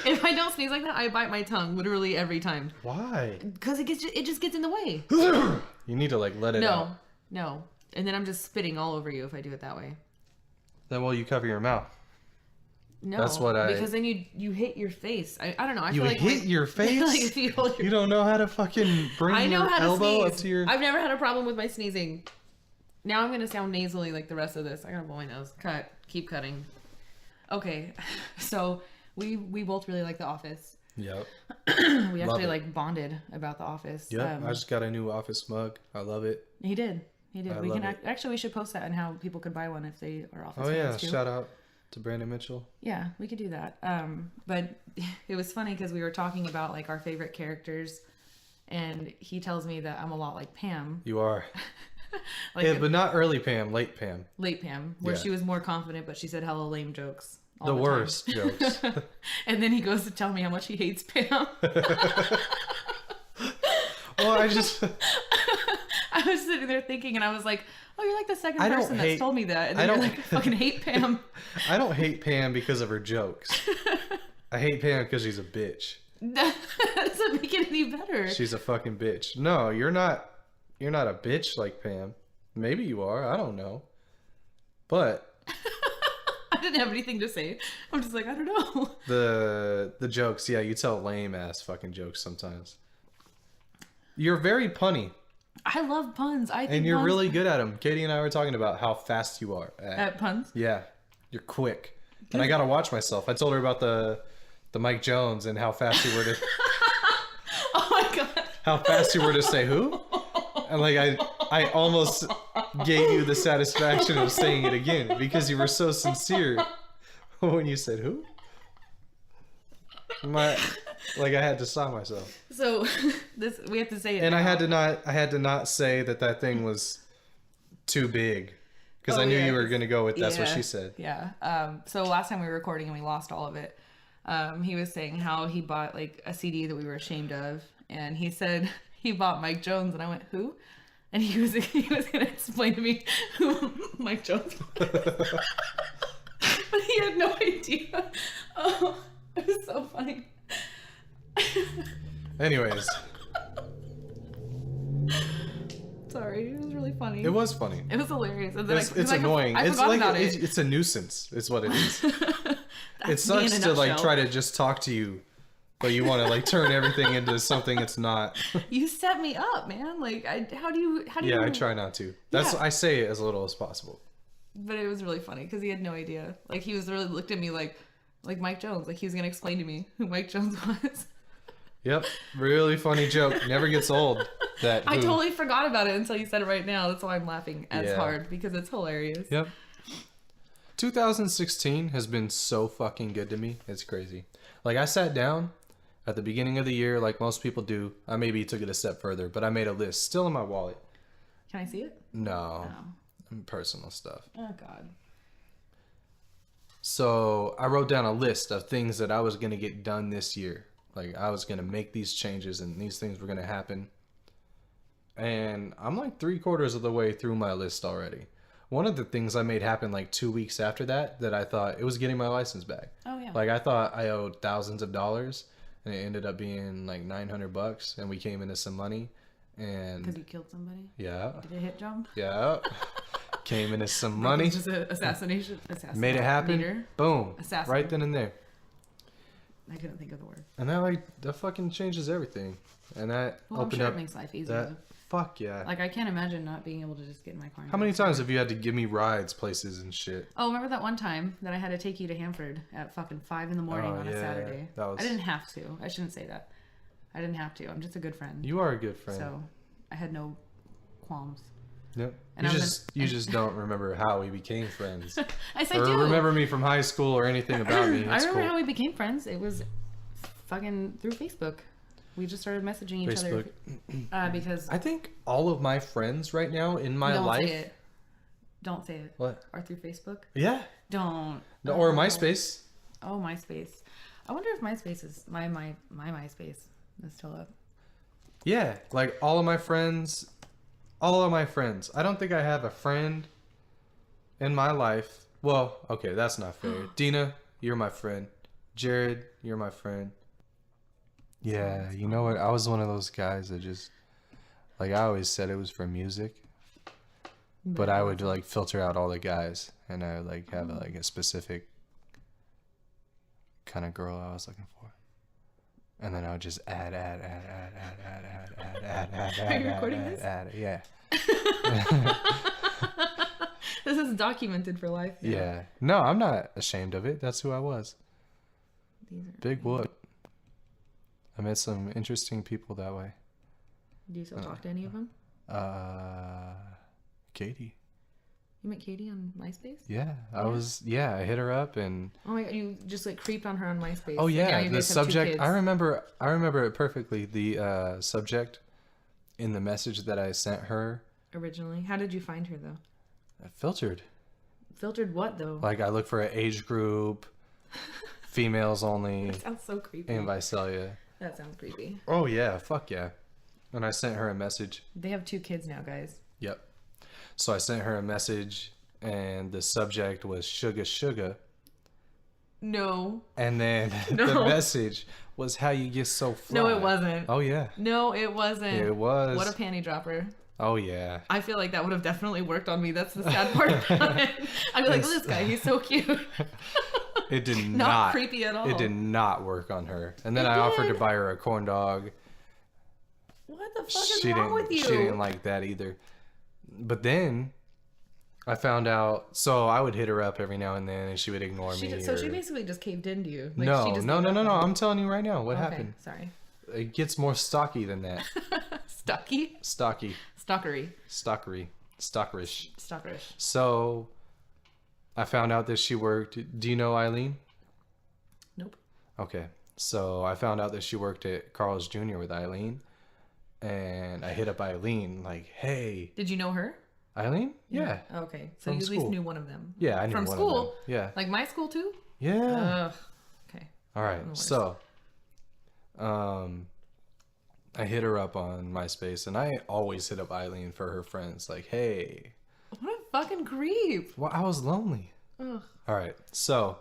S1: If I don't sneeze like that, I bite my tongue literally every time.
S2: Why?
S1: Because it just gets in the way.
S2: You need to like let it out.
S1: No. And then I'm just spitting all over you if I do it that way.
S2: Then you cover your mouth.
S1: No,
S2: that's what
S1: because then you hit your face. I don't know. I feel like
S2: hit your face.
S1: Like if you hold
S2: you don't know how to fucking bring your elbow up to your.
S1: I've never had a problem with my sneezing. Now I'm gonna sound nasally like the rest of this. I gotta blow my nose. Cut. Keep cutting. Okay, so we both really like The Office.
S2: Yep.
S1: We actually like bonded about The Office.
S2: Yep. I just got a new Office mug. I love it.
S1: He did. We should post that and how people could buy one if they are Office
S2: fans. Oh yeah,
S1: too.
S2: Shout out to Brandon Mitchell.
S1: Yeah, we could do that. But it was funny because we were talking about like our favorite characters, and he tells me that I'm a lot like Pam.
S2: You are. But not early Pam, late Pam.
S1: Late Pam, where she was more confident, but she said hella lame jokes.
S2: The worst jokes.
S1: And then he goes to tell me how much he hates Pam.
S2: Well, I
S1: was sitting there thinking, and I was like, oh, you're like the second person that's told me that. And then you're like, I fucking hate Pam.
S2: I don't hate Pam because of her jokes. I hate Pam because she's a bitch.
S1: That doesn't make it any better.
S2: She's a fucking bitch. No, you're not a bitch like Pam. Maybe you are. I don't know. But
S1: I didn't have anything to say. I'm just like, I don't know.
S2: The jokes, yeah, you tell lame ass fucking jokes sometimes. You're very punny.
S1: I love puns.
S2: And you're really good at them. Katie and I were talking about how fast you are
S1: at puns.
S2: Yeah, you're quick. And I gotta watch myself. I told her about the Mike Jones and how fast you were to.
S1: Oh my god.
S2: How fast you were to say who? And like I almost gave you the satisfaction of saying it again because you were so sincere when you said who. I had to stop myself.
S1: So we have to say it.
S2: And now. I had to not say that thing was too big, Because I knew you were going to go with that's what she said.
S1: Yeah. So last time we were recording and we lost all of it, he was saying how he bought like a CD that we were ashamed of. And he said he bought Mike Jones. And I went, who? And he was going to explain to me who Mike Jones was. But he had no idea. Oh, it was so funny.
S2: Anyways.
S1: Sorry, it was really funny.
S2: It was funny.
S1: It was hilarious. And then
S2: it's annoying.
S1: I forgot about it.
S2: It's a nuisance. It's what it is. It sucks to like try to just talk to you, but you want to like turn everything into something it's not.
S1: You set me up, man. Like, how do you?
S2: Yeah, I try not to. I say it as little as possible.
S1: But it was really funny because he had no idea. Like, he was really looked at me like Mike Jones. Like, he was gonna explain to me who Mike Jones was.
S2: Yep, really funny joke. Never gets old.
S1: I totally forgot about it until you said it right now. That's why I'm laughing as hard, because it's hilarious.
S2: Yep. 2016 has been so fucking good to me. It's crazy. Like, I sat down at the beginning of the year, like most people do. I maybe took it a step further, but I made a list. Still in my wallet.
S1: Can I see it?
S2: No. Personal stuff.
S1: Oh, God.
S2: So I wrote down a list of things that I was going to get done this year. Like, I was going to make these changes and these things were going to happen. And I'm like 3/4 of the way through my list already. One of the things I made happen like 2 weeks after that I thought it was getting my license back.
S1: Oh, yeah.
S2: Like, I thought I owed thousands of dollars and it ended up being like $900 and we came into some money. And
S1: because you killed somebody?
S2: Yeah.
S1: Did a hit jump?
S2: Yeah. Came into some money.
S1: Just an assassination.
S2: Made it happen.
S1: Leader.
S2: Boom.
S1: Assassin.
S2: Right then and there.
S1: I couldn't think of the word.
S2: And that fucking changes everything. And that opened up.
S1: It makes life easier.
S2: Fuck yeah.
S1: Like, I can't imagine not being able to just get in my car.
S2: How many times have you had to give me rides places and shit?
S1: Oh, remember that one time that I had to take you to Hanford at fucking 5 a.m. on a Saturday? I didn't have to. I shouldn't say that. I didn't have to. I'm just a good friend.
S2: You are a good friend.
S1: So I had no qualms.
S2: Yep. And you just don't remember how we became friends.
S1: I do.
S2: Remember me from high school or anything about me.
S1: I remember how we became friends. It was fucking through Facebook. We just started messaging each other because
S2: I think all of my friends right now in my life.
S1: Don't say it.
S2: What?
S1: Are through Facebook?
S2: Yeah.
S1: Don't.
S2: No, or MySpace.
S1: Oh, MySpace. I wonder if MySpace is my MySpace is still up.
S2: Yeah, like all of my friends. I don't think I have a friend in my life. Well, okay, that's not fair. Dina, you're my friend. Jared, you're my friend. Yeah, you know what? I was one of those guys that just, like, I always said it was for music, but I would like filter out all the guys, and I would like have like a specific kind of girl I was looking for, and then I would just add.
S1: Are you recording this?
S2: Yeah.
S1: This is documented for life.
S2: Yeah. No, I'm not ashamed of it. That's who I was. Big whoop. I met some interesting people that way.
S1: Do you still talk to any of them?
S2: Katie.
S1: You met Katie on MySpace?
S2: Yeah, I hit her up and.
S1: Oh my God, you just like creeped on her on MySpace.
S2: Oh yeah, the subject. I remember it perfectly. The subject in the message that I sent her.
S1: Originally, how did you find her though?
S2: I filtered.
S1: Filtered what though?
S2: Like I look for an age group, females only.
S1: That sounds so creepy.
S2: And Visalia.
S1: That sounds creepy.
S2: Oh yeah, fuck yeah. And I sent her a message.
S1: They have 2 kids now, guys.
S2: Yep. So I sent her a message, and the subject was Suga Suga.
S1: No.
S2: And then the message was how you get so fly.
S1: No, it wasn't.
S2: Oh yeah.
S1: No, it wasn't.
S2: It was.
S1: What a panty dropper.
S2: Oh yeah.
S1: I feel like that would have definitely worked on me. That's the sad part about it. I'd be like, look at this guy. He's so cute.
S2: It did
S1: not creepy at all.
S2: It did not work on her. And then I offered to buy her a corn dog.
S1: What the fuck is wrong with you?
S2: She didn't like that either. But then I found out. So I would hit her up every now and then, and she would ignore me.
S1: So she basically just caved into you. Like,
S2: no. I'm telling you right now what happened.
S1: Sorry.
S2: It gets more stocky than that.
S1: Stocky. Stalkery.
S2: Stalkerish.
S1: Stalkerish.
S2: So I found out that she worked. Do you know Eileen?
S1: Nope.
S2: Okay. So I found out that she worked at Carl's Jr. with Eileen. And I hit up Eileen like, hey.
S1: Did you know her?
S2: Eileen? Yeah.
S1: Okay. So
S2: From
S1: you at least
S2: school.
S1: knew one of them.
S2: Yeah, I knew
S1: From
S2: one
S1: school?
S2: of them. Yeah.
S1: Like my school too?
S2: Yeah.
S1: Ugh. Okay.
S2: All right. So, I hit her up on MySpace, and I always hit up Eileen for her friends. Like, hey.
S1: What a fucking creep.
S2: Well, I was lonely.
S1: Ugh.
S2: All right. So,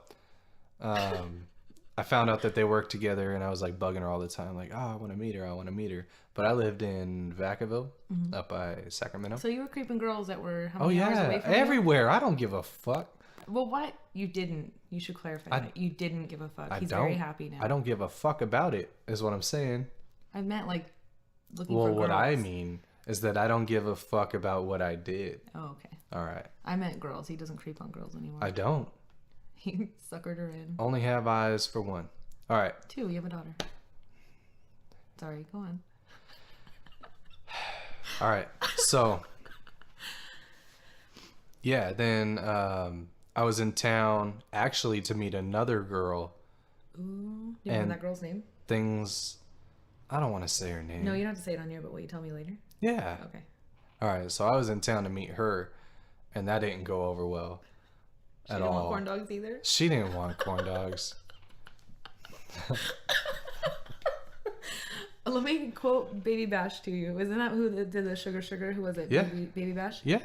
S2: I found out that they worked together, and I was like bugging her all the time. Like, oh, I want to meet her. I want to meet her. But I lived in Vacaville, up by Sacramento.
S1: So you were creeping girls that were how
S2: Oh,
S1: many hours away
S2: yeah.
S1: from you?
S2: Everywhere. I don't give a fuck.
S1: Well, what? You didn't. You should clarify that. You didn't give a fuck. He's
S2: don't.
S1: very happy now.
S2: I don't give a fuck about it, is what I'm saying.
S1: I meant like looking
S2: Well,
S1: for girls.
S2: what I mean is that I don't give a fuck about what I did.
S1: Oh, okay.
S2: All right.
S1: I meant girls. He doesn't creep on girls anymore.
S2: I don't.
S1: He suckered her in.
S2: Only have eyes for one. All right.
S1: 2. You have a daughter. Sorry. Go on.
S2: All right. So, yeah, then I was in town actually to meet another girl.
S1: Ooh. Do you know
S2: And-
S1: that girl's name?
S2: Things, I don't want to say her name.
S1: No, you don't have to say it on here, but will you tell me later?
S2: Yeah.
S1: Okay.
S2: All right. So I was in town to meet her, and that didn't go over well
S1: She
S2: at
S1: didn't
S2: all.
S1: want corn dogs either?
S2: She didn't want corn dogs.
S1: Let me quote Baby Bash to you. Isn't that who did the Sugar Sugar? Who was it?
S2: Yeah.
S1: Baby Bash?
S2: Yeah.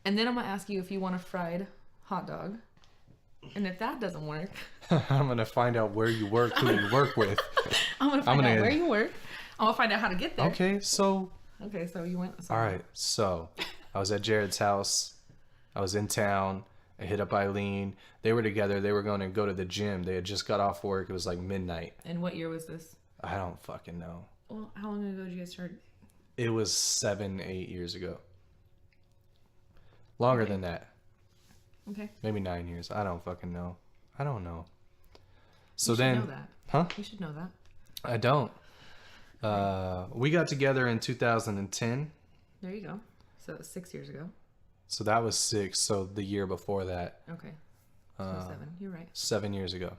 S1: And then I'm going to ask you if you want a fried hot dog. And if that doesn't work,
S2: I'm going to find out where you work, who you work with.
S1: I'm going to find
S2: gonna-
S1: out where you work. I'm going to find out how to get there.
S2: Okay. So,
S1: Okay, so you went.
S2: all right. So I was at Jared's house. I was in town. I hit up Eileen. They were together. They were going to go to the gym. They had just got off work. It was like midnight.
S1: And what year was this?
S2: I don't fucking know.
S1: Well, how long ago did you guys start?
S2: It was 7, 8 years ago. Longer than that.
S1: Okay.
S2: Maybe 9 years. I don't fucking know. I don't know. So
S1: You should
S2: then,
S1: know that.
S2: huh?
S1: You should know that.
S2: I don't. We got together in 2010.
S1: There you go. So that was 6 years ago.
S2: So that was 6. So the year before that,
S1: Okay. So 7. You're right.
S2: 7 years ago.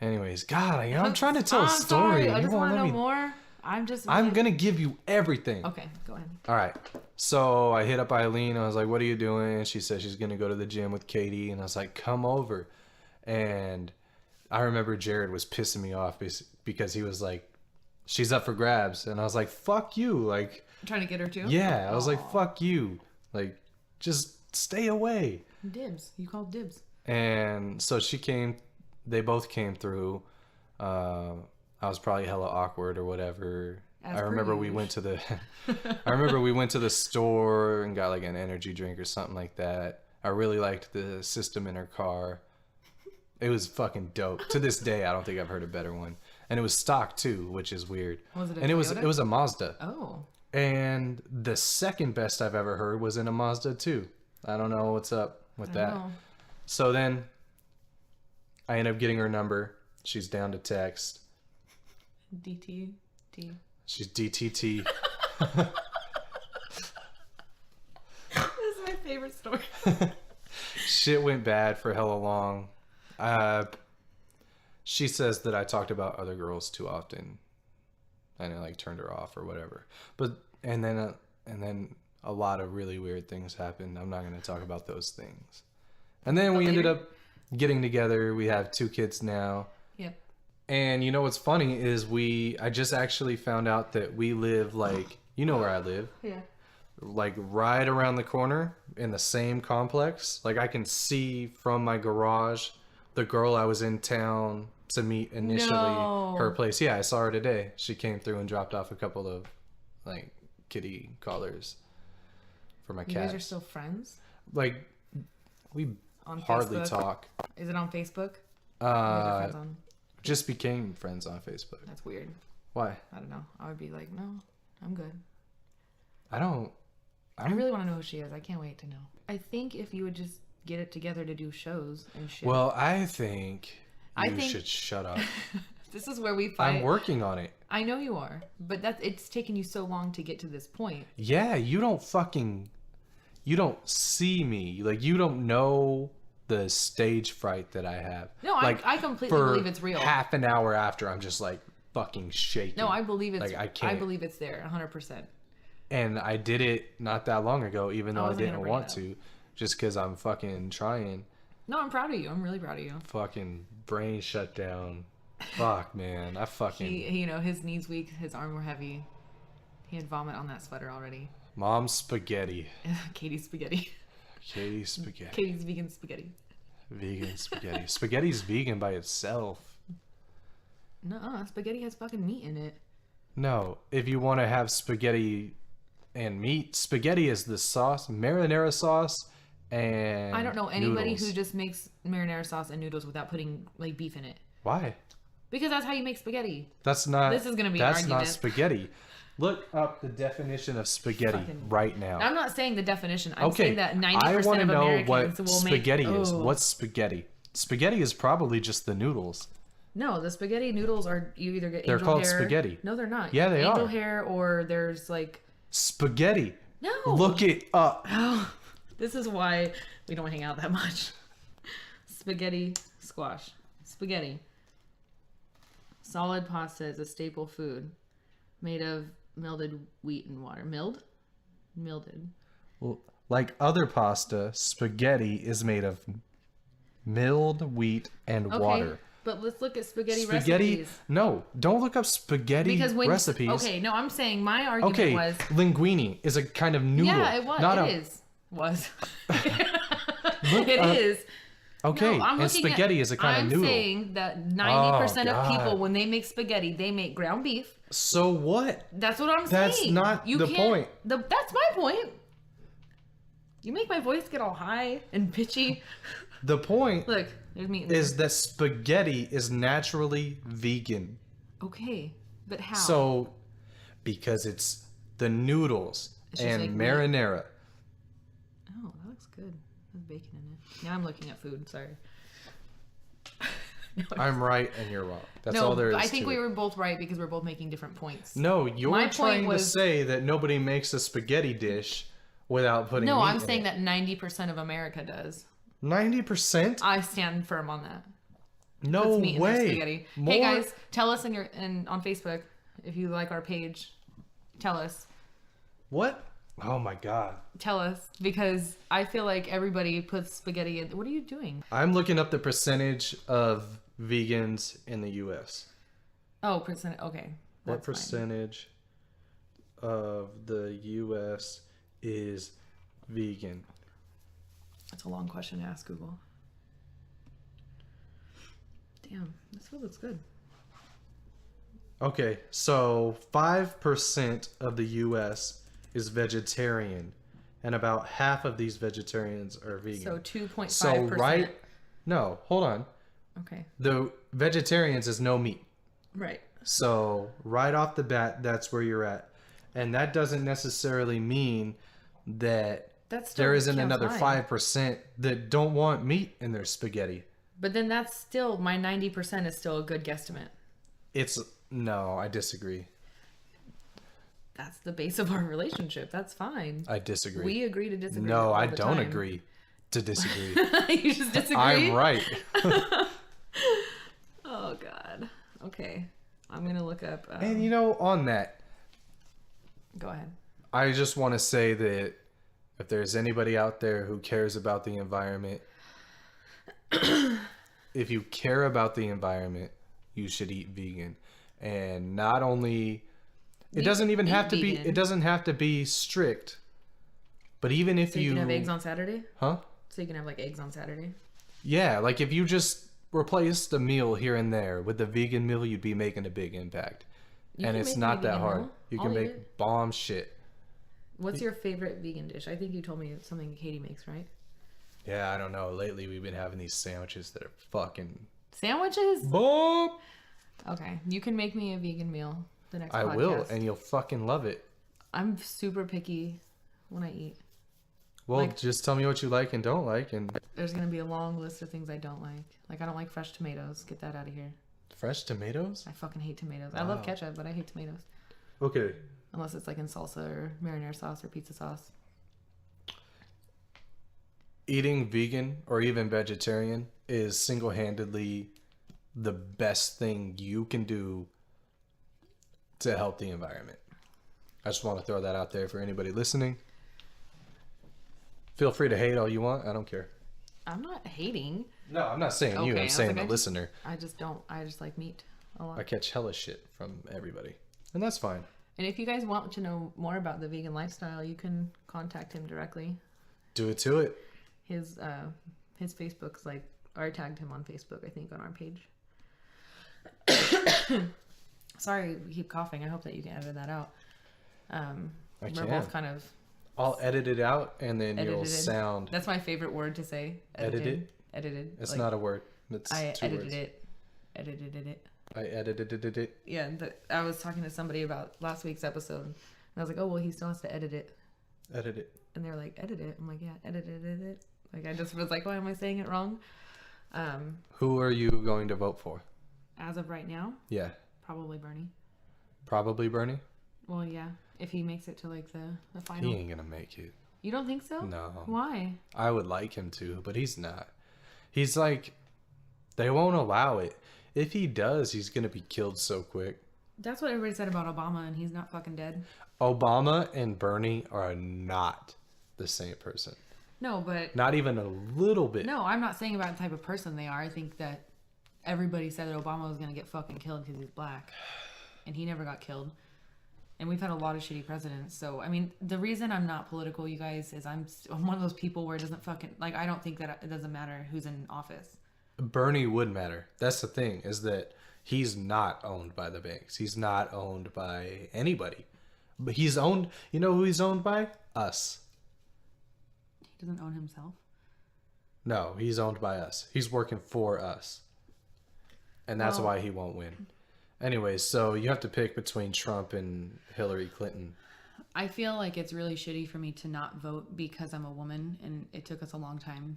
S2: Anyways, God, I'm trying to tell a story.
S1: Sorry. I
S2: You
S1: just
S2: won't
S1: want to
S2: let
S1: know
S2: me.
S1: more.
S2: I'm gonna give you everything.
S1: Okay, go ahead.
S2: All right. So I hit up Eileen. I was like, "What are you doing?" She said she's gonna go to the gym with Katie, and I was like, "Come over." And I remember Jared was pissing me off because he was like, "She's up for grabs," and I was like, "Fuck you!" Like,
S1: I'm trying to get her too?
S2: yeah, I was like, "Fuck you!" Like, just stay away.
S1: Dibs. You called dibs.
S2: And so she came. They both came through. I was probably hella awkward or whatever.
S1: As
S2: I
S1: per
S2: remember we
S1: usual.
S2: went to the I remember we went to the store and got like an energy drink or something like that. I really liked the system in her car. It was fucking dope. To this day, I don't think I've heard a better one. And it was stock too, which is weird.
S1: Was it a
S2: and
S1: Toyota?
S2: it was a Mazda.
S1: Oh.
S2: And the second best I've ever heard was in a Mazda too. I don't know what's up with that.
S1: know.
S2: So then I end up getting her number. She's down to text.
S1: DT. T.
S2: She's DTT.
S1: This is my favorite story.
S2: Shit went bad for hella long. She says that I talked about other girls too often, and it like turned her off or whatever. But and then a lot of really weird things happened. I'm not going to talk about those things. And then we ended up getting together. We have 2 kids now.
S1: Yep.
S2: And you know what's funny is I just actually found out that we live like, you know where I live,
S1: Yeah.
S2: like right around the corner in the same complex. Like I can see from my garage the girl I was in town to meet initially,
S1: No.
S2: her place. Yeah, I saw her today. She came through and dropped off a couple of like kitty collars for my
S1: You
S2: cat.
S1: guys are still friends?
S2: Like we
S1: On
S2: hardly
S1: Facebook?
S2: talk.
S1: Is it on Facebook? You guys are friends on...
S2: Just became friends on Facebook.
S1: That's weird.
S2: Why?
S1: I don't know. I would be like, no, I'm good.
S2: I
S1: really want to know who she is. I can't wait to know. I think if you would just get it together to do shows and shit.
S2: Well, I think you should shut up.
S1: This is where we fight.
S2: I'm working on it.
S1: I know you are, but it's taken you so long to get to this point.
S2: Yeah, you don't see me. Like, you don't know the stage fright that I have.
S1: No,
S2: like,
S1: I completely believe it's real.
S2: Half an hour after, I'm just like fucking shaking.
S1: No, I believe it's.
S2: Like, I can't.
S1: I believe it's there, 100%.
S2: And I did it not that long ago, even though I
S1: wasn't gonna
S2: didn't
S1: bring
S2: want
S1: it up.
S2: to, just because I'm fucking trying.
S1: No, I'm proud of you. I'm really proud of you.
S2: Fucking brain shut down. Fuck, man. I fucking...
S1: He, you know, his knees weak, his arm were heavy. He had vomit on that sweater already.
S2: Mom's spaghetti.
S1: Katie's spaghetti.
S2: Katie's spaghetti.
S1: Katie's vegan spaghetti.
S2: Vegan spaghetti. Spaghetti's vegan by itself.
S1: Nuh-uh, spaghetti has fucking meat in it.
S2: No, if you want to have spaghetti and meat, spaghetti is the sauce, marinara sauce, and
S1: I don't know anybody
S2: noodles.
S1: who just makes marinara sauce and noodles without putting like beef in it.
S2: Why?
S1: Because that's how you make spaghetti.
S2: That's not.
S1: This is gonna be an
S2: That's
S1: argument.
S2: not spaghetti. Look up the definition of spaghetti right now.
S1: I'm not saying the definition. I'm
S2: Okay,
S1: saying that 90%
S2: I want to
S1: of
S2: know
S1: Americans
S2: what
S1: will
S2: spaghetti
S1: make...
S2: is.
S1: Oh.
S2: What's spaghetti? Spaghetti is probably just the noodles.
S1: No, the spaghetti noodles are, you either get
S2: They're
S1: angel
S2: called
S1: hair.
S2: spaghetti.
S1: No, they're not.
S2: Yeah, they
S1: angel
S2: are.
S1: hair, or there's like...
S2: Spaghetti.
S1: No.
S2: Look it up.
S1: Oh, this is why we don't hang out that much. Spaghetti squash. Spaghetti. Solid pasta is a staple food made of melded wheat and water. Milded.
S2: Like other pasta, spaghetti is made of milled wheat and
S1: Okay,
S2: water.
S1: but let's look at spaghetti
S2: Spaghetti?
S1: recipes.
S2: No, don't look up spaghetti
S1: Because when
S2: recipes.
S1: okay, no, I'm saying my argument
S2: Okay,
S1: was
S2: linguine is a kind of noodle.
S1: yeah, it was.
S2: Not
S1: It
S2: a,
S1: is. Was.
S2: Look
S1: It
S2: up-
S1: is.
S2: Okay,
S1: No, I'm
S2: and
S1: looking
S2: spaghetti is a kind
S1: I'm
S2: of noodle.
S1: saying that 90% of
S2: God.
S1: people, when they make spaghetti, they make ground beef.
S2: So what?
S1: That's what I'm
S2: That's
S1: saying.
S2: not the
S1: can't-
S2: point.
S1: That's my point. You make my voice get all high and pitchy.
S2: The point
S1: Look, there's meat in
S2: is that spaghetti is naturally vegan.
S1: okay, but how?
S2: So, because it's the noodles
S1: It's just
S2: and
S1: like
S2: marinara.
S1: Oh, that looks good. There's bacon in it. Now I'm looking at food. Sorry.
S2: I'm right and you're wrong. That's
S1: no,
S2: all there is
S1: I think
S2: to
S1: we
S2: it.
S1: were both right because we're both making different points.
S2: No, you're
S1: My point
S2: trying to
S1: was-
S2: say that nobody makes a spaghetti dish without putting
S1: No,
S2: meat
S1: I'm
S2: in
S1: saying
S2: it.
S1: that 90% of America does.
S2: 90%?
S1: I stand firm on that.
S2: No
S1: Puts meat in their
S2: way.
S1: spaghetti.
S2: More...
S1: Hey guys, tell us on Facebook if you like our page. Tell us.
S2: What? Oh my god.
S1: Tell us because I feel like everybody puts spaghetti in. What are you doing?
S2: I'm looking up the percentage of vegans in the U.S.
S1: Oh, percent. Okay.
S2: What
S1: That's fine.
S2: percentage of the U.S. is vegan?
S1: That's a long question to ask Google. Damn, this food looks good.
S2: Okay, so 5% of the U.S. is vegetarian, and about half of these vegetarians are vegan.
S1: So 2.5%.
S2: So right? No, hold on.
S1: Okay.
S2: The vegetarians is no meat.
S1: Right.
S2: So right off the bat, that's where you're at, and that doesn't necessarily mean that
S1: That's still
S2: there isn't
S1: counts
S2: another
S1: high.
S2: 5% that don't want meat in their spaghetti.
S1: But then that's still my 90% is still a good guesstimate.
S2: It's no, I disagree.
S1: That's the base of our relationship. That's fine.
S2: I disagree.
S1: We agree to disagree.
S2: No,
S1: all
S2: I
S1: the
S2: don't
S1: time.
S2: agree to disagree.
S1: You just disagree?
S2: I'm right.
S1: Oh, God. Okay. I'm going to look up.
S2: And you know, on that,
S1: Go ahead.
S2: I just want to say that if there's anybody out there who cares about the environment, if you care about the environment, you should eat vegan. And not only it doesn't even have to be
S1: vegan.
S2: it doesn't have to be strict. But even if
S1: So you can have eggs on Saturday?
S2: Huh?
S1: So you can have like eggs on Saturday?
S2: Yeah, like if you just replaced a meal here and there with a vegan meal, you'd be making a big impact.
S1: You
S2: And
S1: can
S2: it's
S1: make me a
S2: not that
S1: vegan
S2: hard.
S1: meal.
S2: You
S1: I'll
S2: can
S1: eat
S2: make
S1: it.
S2: bomb shit.
S1: What's your favorite vegan dish? I think you told me something Katie makes, right?
S2: Yeah, I don't know. Lately we've been having these sandwiches that are fucking
S1: Sandwiches?
S2: bomb.
S1: Okay. You can make me a vegan meal the next
S2: I
S1: podcast.
S2: will, and you'll fucking love it.
S1: I'm super picky when I eat.
S2: Well,
S1: Like-
S2: just tell me what you like and don't like, and
S1: There's going to be a long list of things I don't like. Like, I don't like fresh tomatoes. Get that out of here.
S2: fresh tomatoes.
S1: I fucking hate tomatoes. I love
S2: Wow.
S1: ketchup, but I hate tomatoes.
S2: Okay.
S1: Unless it's like in salsa or marinara sauce or pizza sauce.
S2: Eating vegan or even vegetarian is single-handedly the best thing you can do to help the environment. I just want to throw that out there for anybody listening. Feel free to hate all you want. I don't care.
S1: I'm not hating.
S2: No, I'm not saying you. I'm saying the listener.
S1: I just like meat a lot.
S2: I catch hella shit from everybody. And that's fine.
S1: And if you guys want to know more about the vegan lifestyle, you can contact him directly.
S2: Do it to it.
S1: His Facebook's like, or I tagged him on Facebook, I think, on our page. Sorry, we keep coughing. I hope that you can edit that out. We're both kind of...
S2: I'll edit it out, and then you'll sound...
S1: That's my favorite word to say.
S2: Edited?
S1: Edited.
S2: It's like, not a word. It's
S1: I
S2: two
S1: edited
S2: words.
S1: it. Edited it.
S2: I edited it.
S1: Yeah, I was talking to somebody about last week's episode, and I was like, oh, well, he still has to edit it.
S2: Edit it.
S1: And they're like, edit it. I'm like, yeah, edited it. Like, I just was like, why am I saying it wrong?
S2: Who are you going to vote for?
S1: As of right now?
S2: Yeah.
S1: Probably Bernie.
S2: Probably Bernie?
S1: Well, yeah. If he makes it to, like, the final.
S2: He ain't gonna make it.
S1: You don't think so?
S2: No.
S1: Why?
S2: I would like him to, but he's not. He's like, they won't allow it. If he does, he's gonna be killed so quick.
S1: That's what everybody said about Obama, and he's not fucking dead.
S2: Obama and Bernie are not the same person.
S1: No, but...
S2: Not even a little bit.
S1: No, I'm not saying about the type of person they are. I think that everybody said that Obama was gonna get fucking killed because he's black. And he never got killed. And we've had a lot of shitty presidents. So, I mean, the reason I'm not political, you guys, is I'm one of those people where it doesn't fucking... Like, I don't think that it doesn't matter who's in office.
S2: Bernie would matter. That's the thing, is that he's not owned by the banks. He's not owned by anybody. But he's owned... You know who he's owned by? Us.
S1: He doesn't own himself?
S2: No, he's owned by us. He's working for us. And that's why he won't win. Anyways, so you have to pick between Trump and Hillary Clinton. I
S1: feel like it's really shitty for me to not vote because I'm a woman, and it took us a long time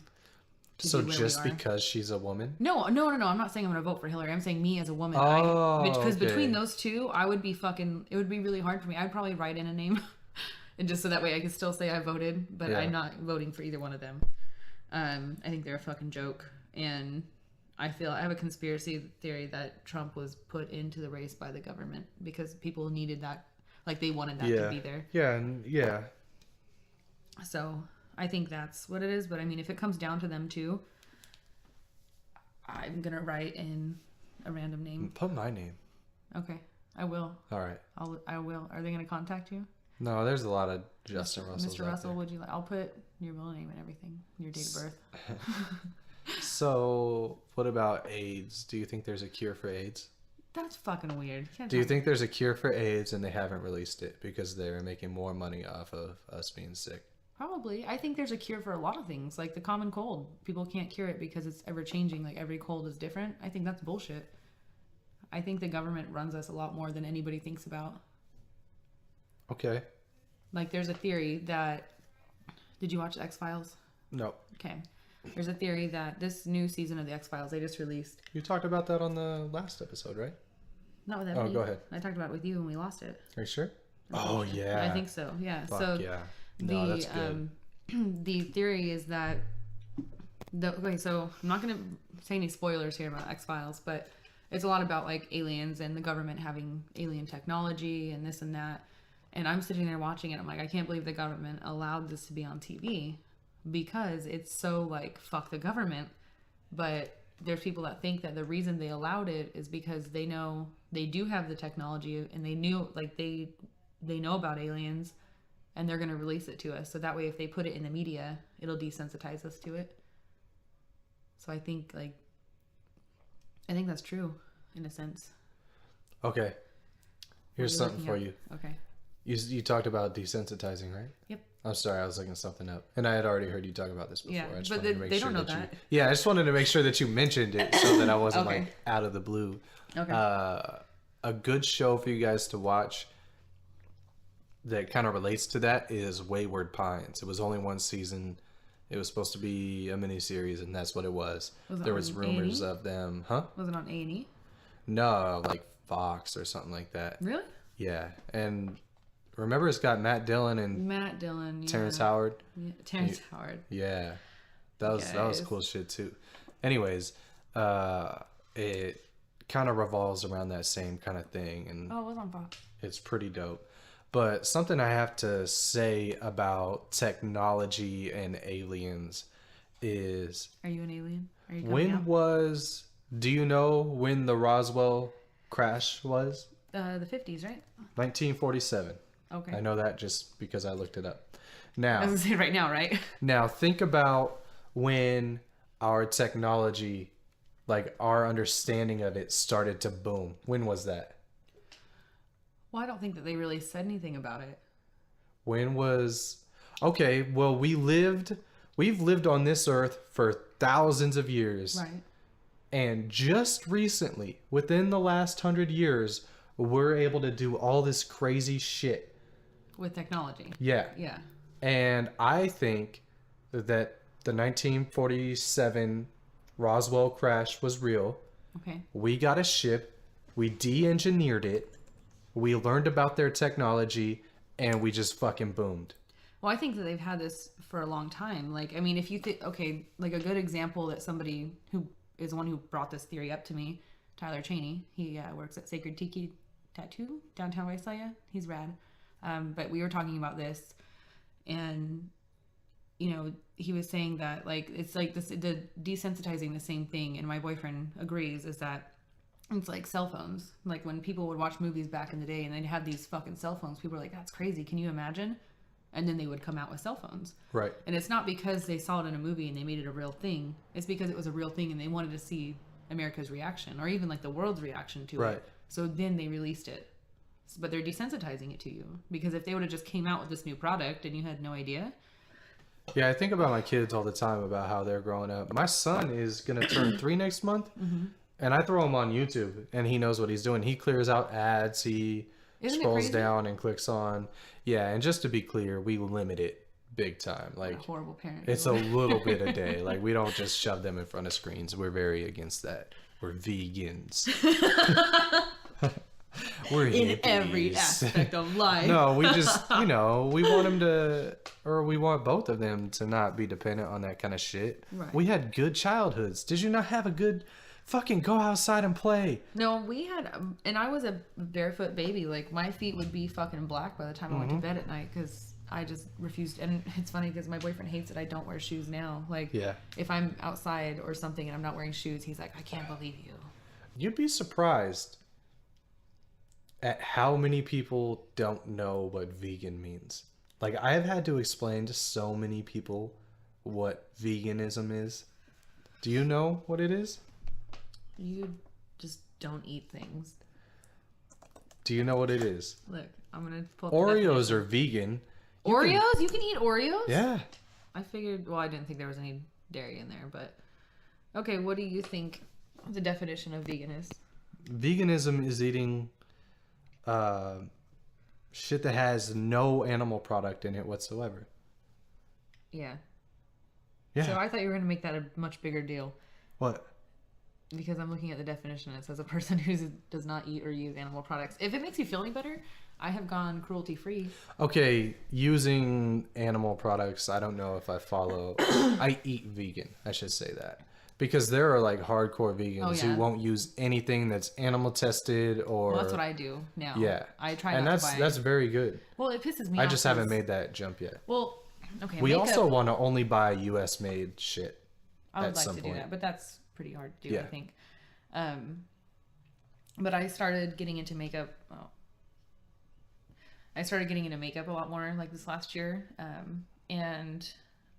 S1: to
S2: So just because she's a woman?
S1: No. I'm not saying I'm going to vote for Hillary. I'm saying me as a woman. Because between those two, I would be fucking... It would be really hard for me. I'd probably write in a name, and just so that way I could still say I voted, but I'm not voting for either one of them. I think they're a fucking joke, and... I have a conspiracy theory that Trump was put into the race by the government because people needed that, like they wanted that to be there.
S2: Yeah.
S1: So I think that's what it is. But I mean, if it comes down to them too, I'm going to write in a random name.
S2: Put my name.
S1: Okay. I will.
S2: All right.
S1: I will. Are they going to contact you?
S2: No, there's a lot of Justin Russells.
S1: Mr. Russell, would you like? I'll put your middle name and everything, your date of birth.
S2: So, what about AIDS? Do you think there's a cure for AIDS?
S1: That's fucking weird.
S2: Do you think there's a cure for AIDS and they haven't released it because they're making more money off of us being sick?
S1: Probably. I think there's a cure for a lot of things, like the common cold. People can't cure it because it's ever changing. Like every cold is different. I think that's bullshit. I think the government runs us a lot more than anybody thinks about.
S2: Okay.
S1: Like there's a theory that... Did you watch the X-Files?
S2: No.
S1: Okay. There's a theory that this new season of the X-Files, they just released...
S2: You talked about that on the last episode, right?
S1: Not with Ebony.
S2: Oh, go ahead.
S1: I talked about it with you when we lost it.
S2: Are you sure? Oh, yeah.
S1: I think so, yeah.
S2: Fuck,
S1: so
S2: yeah. No, that's good.
S1: The theory is that... Okay, so I'm not going to say any spoilers here about X-Files, but it's a lot about like aliens and the government having alien technology and this and that. And I'm sitting there watching it. I'm like, I can't believe the government allowed this to be on TV. Because it's so like fuck the government, but there's people that think that the reason they allowed it is because they know they do have the technology and they knew like they know about aliens and they're going to release it to us, so that way if they put it in the media it'll desensitize us to it. So I think that's true in a sense.
S2: Okay, here's something for you.
S1: Okay,
S2: you talked about desensitizing, right?
S1: Yep.
S2: I'm sorry, I was looking something up. And I had already heard you talk about this before.
S1: Yeah,
S2: I just
S1: but
S2: wanted to make
S1: they
S2: sure
S1: don't know that.
S2: Yeah, I just wanted to make sure that you mentioned it so that I wasn't
S1: Okay.
S2: like out of the blue.
S1: Okay.
S2: A good show for you guys to watch that kind of relates to that is Wayward Pines. It was only one season. It was supposed to be a miniseries, and that's what it was. There was rumors of them. Huh?
S1: Was it on A&E?
S2: No, like Fox or something like that.
S1: Really?
S2: Yeah, and... Remember, it's got Matt Dillon and Terrence Howard.
S1: Yeah, Terrence Howard.
S2: Yeah, that was cool shit too. Anyways, it kind of revolves around that same kind of thing, and
S1: it was on Fox.
S2: It's pretty dope. But something I have to say about technology and aliens is,
S1: Are you an alien? Are you coming
S2: do you know when the Roswell crash was?
S1: The 50s, right?
S2: 1947.
S1: Okay.
S2: I know that just because I looked it up.
S1: I
S2: Now,
S1: was gonna say right now, right?
S2: now think about when our technology, like our understanding of it, started to boom. When was that?
S1: Well, I don't think that they really said anything about it.
S2: When was Okay, well we've lived on this earth for thousands of years.
S1: Right.
S2: And just recently, within the last 100 years, we're able to do all this crazy shit.
S1: With technology.
S2: Yeah.
S1: Yeah.
S2: And I think that the 1947 Roswell crash was real.
S1: Okay.
S2: We got a ship, we de-engineered it, we learned about their technology, and we just fucking boomed.
S1: Well, I think that they've had this for a long time. Like, I mean, if you think, okay, like a good example that somebody who is the one who brought this theory up to me, Tyler Cheney, he works at Sacred Tiki Tattoo, downtown Visalia. He's rad. But we were talking about this, and, you know, he was saying that, like, it's like this, the desensitizing the same thing, and my boyfriend agrees, is that it's like cell phones. Like, when people would watch movies back in the day and they'd have these fucking cell phones, people were like, that's crazy, can you imagine? And then they would come out with cell phones.
S2: Right.
S1: And it's not because they saw it in a movie and they made it a real thing. It's because it was a real thing and they wanted to see America's reaction, or even like the world's reaction to it. So then they released it. But they're desensitizing it to you, because if they would have just came out with this new product and you had no idea.
S2: Yeah, I think about my kids all the time about how they're growing up. My son is going to turn 3 next month, and I throw him on YouTube, and he knows what he's doing. He clears out ads. He scrolls down and clicks on. Yeah, and just to be clear, we limit it big time. Like,
S1: a horrible parent.
S2: It's a little bit a day. Like, we don't just shove them in front of screens. We're very against that. We're vegans. We're
S1: in
S2: hippies.
S1: every aspect of life.
S2: No, we just, we want them to, or we want both of them to not be dependent on that kind of shit.
S1: Right.
S2: We had good childhoods. Did you not have a good fucking go outside and play?
S1: No, we had, and I was a barefoot baby. Like, my feet would be fucking black by the time I went to bed at night, because I just refused. And it's funny because my boyfriend hates that I don't wear shoes now. Like, if I'm outside or something and I'm not wearing shoes, he's like, I can't believe you.
S2: You'd be surprised at how many people don't know what vegan means. Like, I have had to explain to so many people what veganism is. Do you know what it is?
S1: You just don't eat things.
S2: Do you know what it is?
S1: Look, I'm gonna pull up
S2: Oreos are vegan.
S1: Oreos? You can eat Oreos?
S2: Yeah.
S1: I figured, well, I didn't think there was any dairy in there, but okay, what do you think the definition of vegan is?
S2: Veganism is eating shit that has no animal product in it whatsoever.
S1: Yeah.
S2: Yeah.
S1: So I thought you were going to make that a much bigger deal.
S2: What?
S1: Because I'm looking at the definition. It says a person who does not eat or use animal products. If it makes you feel any better, I have gone cruelty free.
S2: Okay, using animal products, I don't know if I follow. I eat vegan, I should say that. Because there are like hardcore vegans who won't use anything that's animal tested or.
S1: Well, that's what I do now.
S2: Yeah.
S1: I try
S2: and
S1: not to buy.
S2: that's very good.
S1: Well, it pisses me off.
S2: I just haven't made that jump yet.
S1: Well, okay.
S2: We also want to only buy US made shit.
S1: I would like to do that, but that's pretty hard to do, I think. But I started getting into makeup. I started getting into makeup a lot more like this last year. And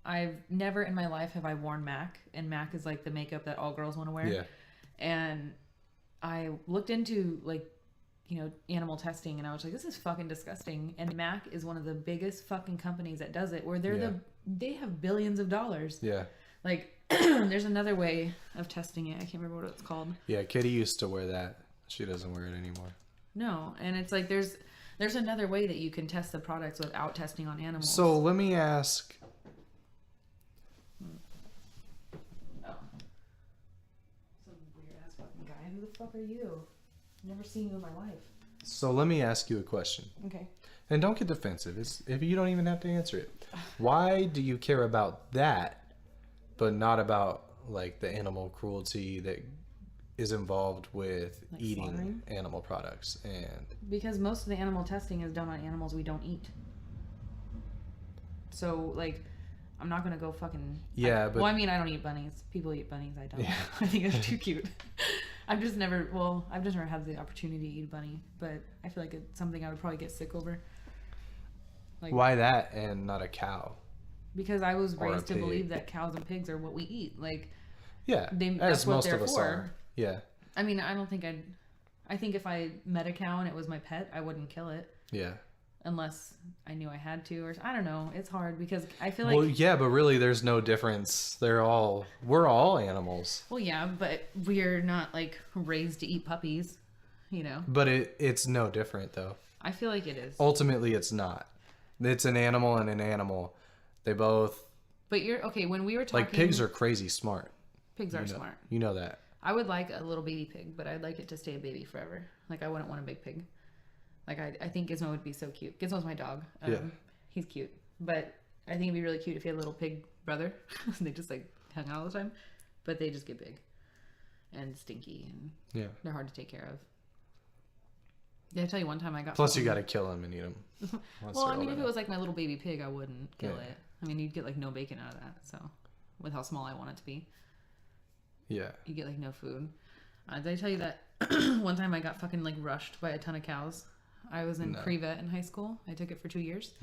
S1: I've never in my life have I worn MAC, and MAC is like the makeup that all girls want to wear.
S2: Yeah.
S1: And I looked into like, animal testing, and I was like, this is fucking disgusting. And MAC is one of the biggest fucking companies that does it, where they have billions of dollars.
S2: Yeah.
S1: Like, there's another way of testing it. I can't remember what it's called.
S2: Yeah, Kitty used to wear that. She doesn't wear it anymore. No,
S1: and it's like there's another way that you can test the products without testing on animals.
S2: So let me ask.
S1: Some weird ass fucking guy. Who the fuck are you? Never seen you in my life.
S2: So let me ask you a question.
S1: Okay.
S2: And don't get defensive. If you don't even have to answer it. Why do you care about that, but not about like the animal cruelty that is involved with
S1: Like
S2: eating
S1: slaughtering?
S2: animal products, and
S1: Because most of the animal testing is done on animals we don't eat. So, like, I'm not gonna go fucking.
S2: yeah, but
S1: Well, I mean, I don't eat bunnies. People eat bunnies. I don't.
S2: Yeah.
S1: I think it's too cute. I've just never. Well, I've just never had the opportunity to eat a bunny, but I feel like it's something I would probably get sick over. Like,
S2: why that and not a cow?
S1: because I was
S2: Or a
S1: raised to
S2: pig.
S1: believe that cows and pigs are what we eat. Like,
S2: Yeah,
S1: that's
S2: as
S1: what
S2: most
S1: they're
S2: of us
S1: for.
S2: are. Yeah,
S1: I mean, I don't think I'd. I think if I met a cow and it was my pet, I wouldn't kill it
S2: yeah.
S1: unless I knew I had to, or I don't know. It's hard because I feel like.
S2: Well, yeah, but really, there's no difference. We're all animals.
S1: Well, yeah, but we're not like raised to eat puppies, you know.
S2: But it's no different though.
S1: I feel like it is.
S2: Ultimately, it's not. It's an animal and an animal. They both
S1: But you're okay. When we were talking,
S2: like pigs are crazy smart.
S1: pigs are
S2: You know,
S1: smart.
S2: You know that.
S1: I would like a little baby pig, but I'd like it to stay a baby forever. Like I wouldn't want a big pig. Like I think Gizmo would be so cute. Gizmo's my dog.
S2: Yeah.
S1: He's cute, but I think it'd be really cute if you had a little pig brother. They just like hung out all the time, but they just get big and stinky, and
S2: Yeah.
S1: they're hard to take care of. Did I tell you one time I got?
S2: Plus, you got to kill them and eat them.
S1: Well, I mean, if it was like my little baby pig, I wouldn't kill
S2: Yeah.
S1: it. I mean, you'd get like no bacon out of that. So, with how small I want it to be,
S2: Yeah.
S1: you get like no food. Did I tell you that one time I got fucking like rushed by a ton of cows? I was in
S2: No.
S1: pre-vet in high school. I took it for 2 years,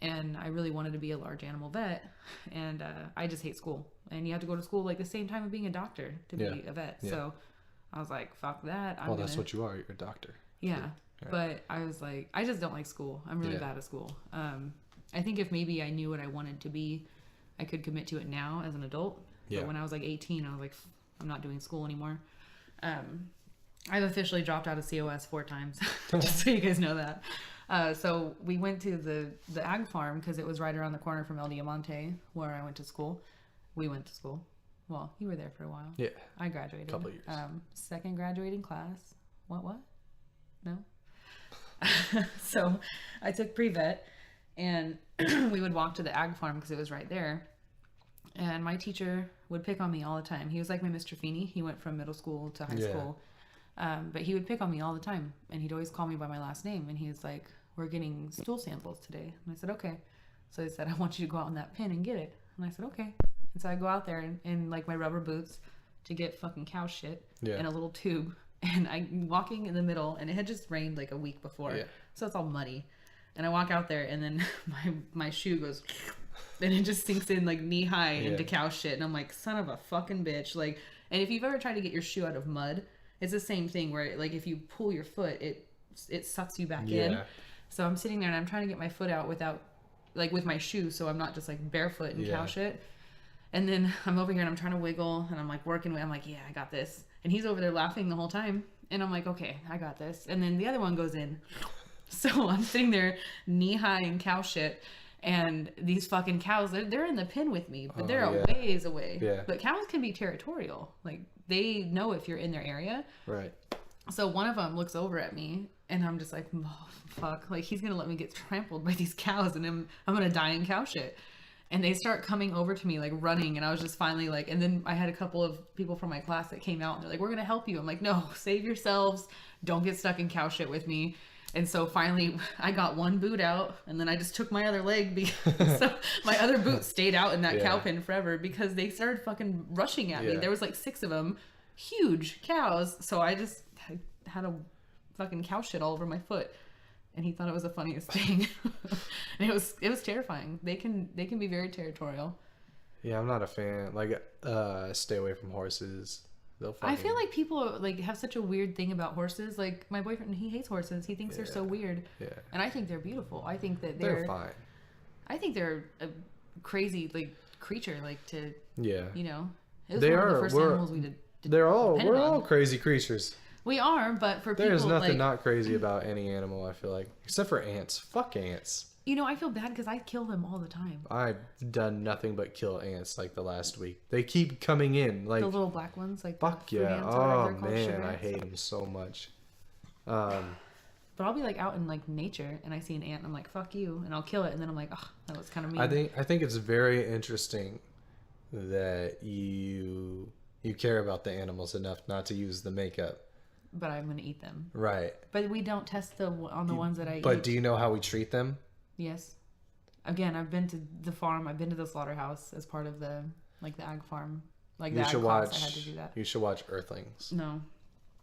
S1: and I really wanted to be a large animal vet. And I just hate school, and you have to go to school like the same time of being a doctor to
S2: Yeah.
S1: be a vet.
S2: Yeah.
S1: So I was like, fuck that.
S2: Well, that's what you are. You're a doctor.
S1: Yeah.
S2: Yeah.
S1: But I was like, I just don't like school. I'm really
S2: Yeah.
S1: bad at school. I think if maybe I knew what I wanted to be, I could commit to it now as an adult.
S2: Yeah.
S1: But when I was like 18, I was like, I'm not doing school anymore. I've officially dropped out of COS 4 times, just so you guys know that. So we went to the ag farm because it was right around the corner from El Diamante, where I went to school. We went to school. Well, you were there for a while.
S2: Yeah.
S1: I graduated.
S2: Couple years.
S1: Second graduating class. What? No. So I took pre-vet, and we would walk to the ag farm because it was right there. And my teacher would pick on me all the time. He was like my Mr. Feeney. He went from middle school to high
S2: Yeah.
S1: school. But he would pick on me all the time. And he'd always call me by my last name. And he was like, we're getting stool samples today. And I said, okay. So he said, I want you to go out on that pin and get it. And I said, okay. And so I go out there in like my rubber boots to get fucking cow shit
S2: Yeah.
S1: in a little tube. And I'm walking in the middle, and it had just rained like a week before.
S2: Yeah.
S1: So it's all muddy. And I walk out there, and then my shoe goes, and it just sinks in like knee high into cow shit. And I'm like, son of a fucking bitch. Like, and if you've ever tried to get your shoe out of mud, it's the same thing where like if you pull your foot, it sucks you back in. So I'm sitting there and I'm trying to get my foot out without, like with my shoe, so I'm not just like barefoot in cow shit. And then I'm over here and I'm trying to wiggle, and I'm like working. I'm like, yeah, I got this. And he's over there laughing the whole time. And I'm like, okay, I got this. And then the other one goes in. So I'm sitting there knee high in cow shit. And these fucking cows, they're in the pen with me, but they're a ways away.
S2: Yeah.
S1: But cows can be territorial. Like, they know if you're in their area.
S2: Right.
S1: So one of them looks over at me, and I'm just like, oh, fuck. Like, he's going to let me get trampled by these cows, and I'm going to die in cow shit. And they start coming over to me, like, running, and I was just finally like, and then I had a couple of people from my class that came out, and they're like, we're going to help you. I'm like, no, save yourselves. Don't get stuck in cow shit with me. And so finally I got one boot out, and then I just took my other leg because so my other boot stayed out in that cow pen forever because they started fucking rushing at me. There was like 6 of them, huge cows. So I just had a fucking cow shit all over my foot, and he thought it was the funniest thing. And it was terrifying. They can be very territorial.
S2: Yeah, I'm not a fan. Like, stay away from horses.
S1: I feel like people like have such a weird thing about horses. Like my boyfriend, he hates horses. He thinks they're so weird.
S2: Yeah.
S1: And I think they're beautiful. I think that
S2: They're fine.
S1: I think they're a crazy like creature. Like to
S2: Yeah.
S1: you know, it was
S2: They
S1: one of
S2: are.
S1: the first animals we did.
S2: We're
S1: depended
S2: all
S1: on.
S2: crazy creatures.
S1: We are, but for people,
S2: There's nothing
S1: like,
S2: not crazy about any animal, I feel like. Except for ants. Fuck ants.
S1: you know, I feel bad because I kill them all the time.
S2: I've done nothing but kill ants like the last week. They keep coming in. Like,
S1: The little black ones, like
S2: fuck
S1: the fruit
S2: yeah.
S1: ants or whatever
S2: Oh
S1: they're called,
S2: man,
S1: sugar
S2: I
S1: ants.
S2: hate them so much.
S1: But I'll be like out in like nature and I see an ant and I'm like, fuck you, and I'll kill it, and then I'm like, oh, that was kind of mean.
S2: I think it's very interesting that you You care about the animals enough not to use the makeup.
S1: But I'm going to eat them.
S2: Right.
S1: But we don't test on the ones that I eat.
S2: But do you know how we treat them?
S1: Yes. Again, I've been to the farm. I've been to the slaughterhouse as part of the ag farm. Like the ag class, I had to do that.
S2: You should watch Earthlings.
S1: No.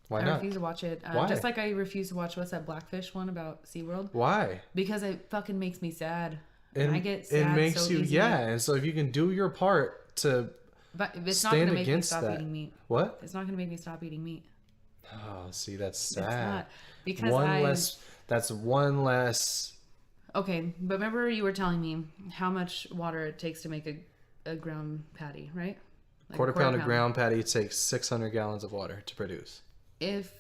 S2: Why not?
S1: I refuse to watch it.
S2: Why?
S1: Just like I refuse to watch, what's that Blackfish one about SeaWorld?
S2: Why?
S1: Because it fucking makes me sad.
S2: And
S1: I get sad.
S2: It makes
S1: so
S2: you,
S1: easily.
S2: yeah. And so if you can do your part to
S1: but it's
S2: stand
S1: not going to make me
S2: against
S1: stop
S2: that.
S1: eating meat.
S2: What?
S1: It's not going to make me stop eating meat.
S2: Oh, see, that's sad.
S1: It's not. Because
S2: That's one less.
S1: Okay, but remember you were telling me how much water it takes to make a ground patty, right? Like
S2: quarter pound of ground patty takes 600 gallons of water to produce.
S1: If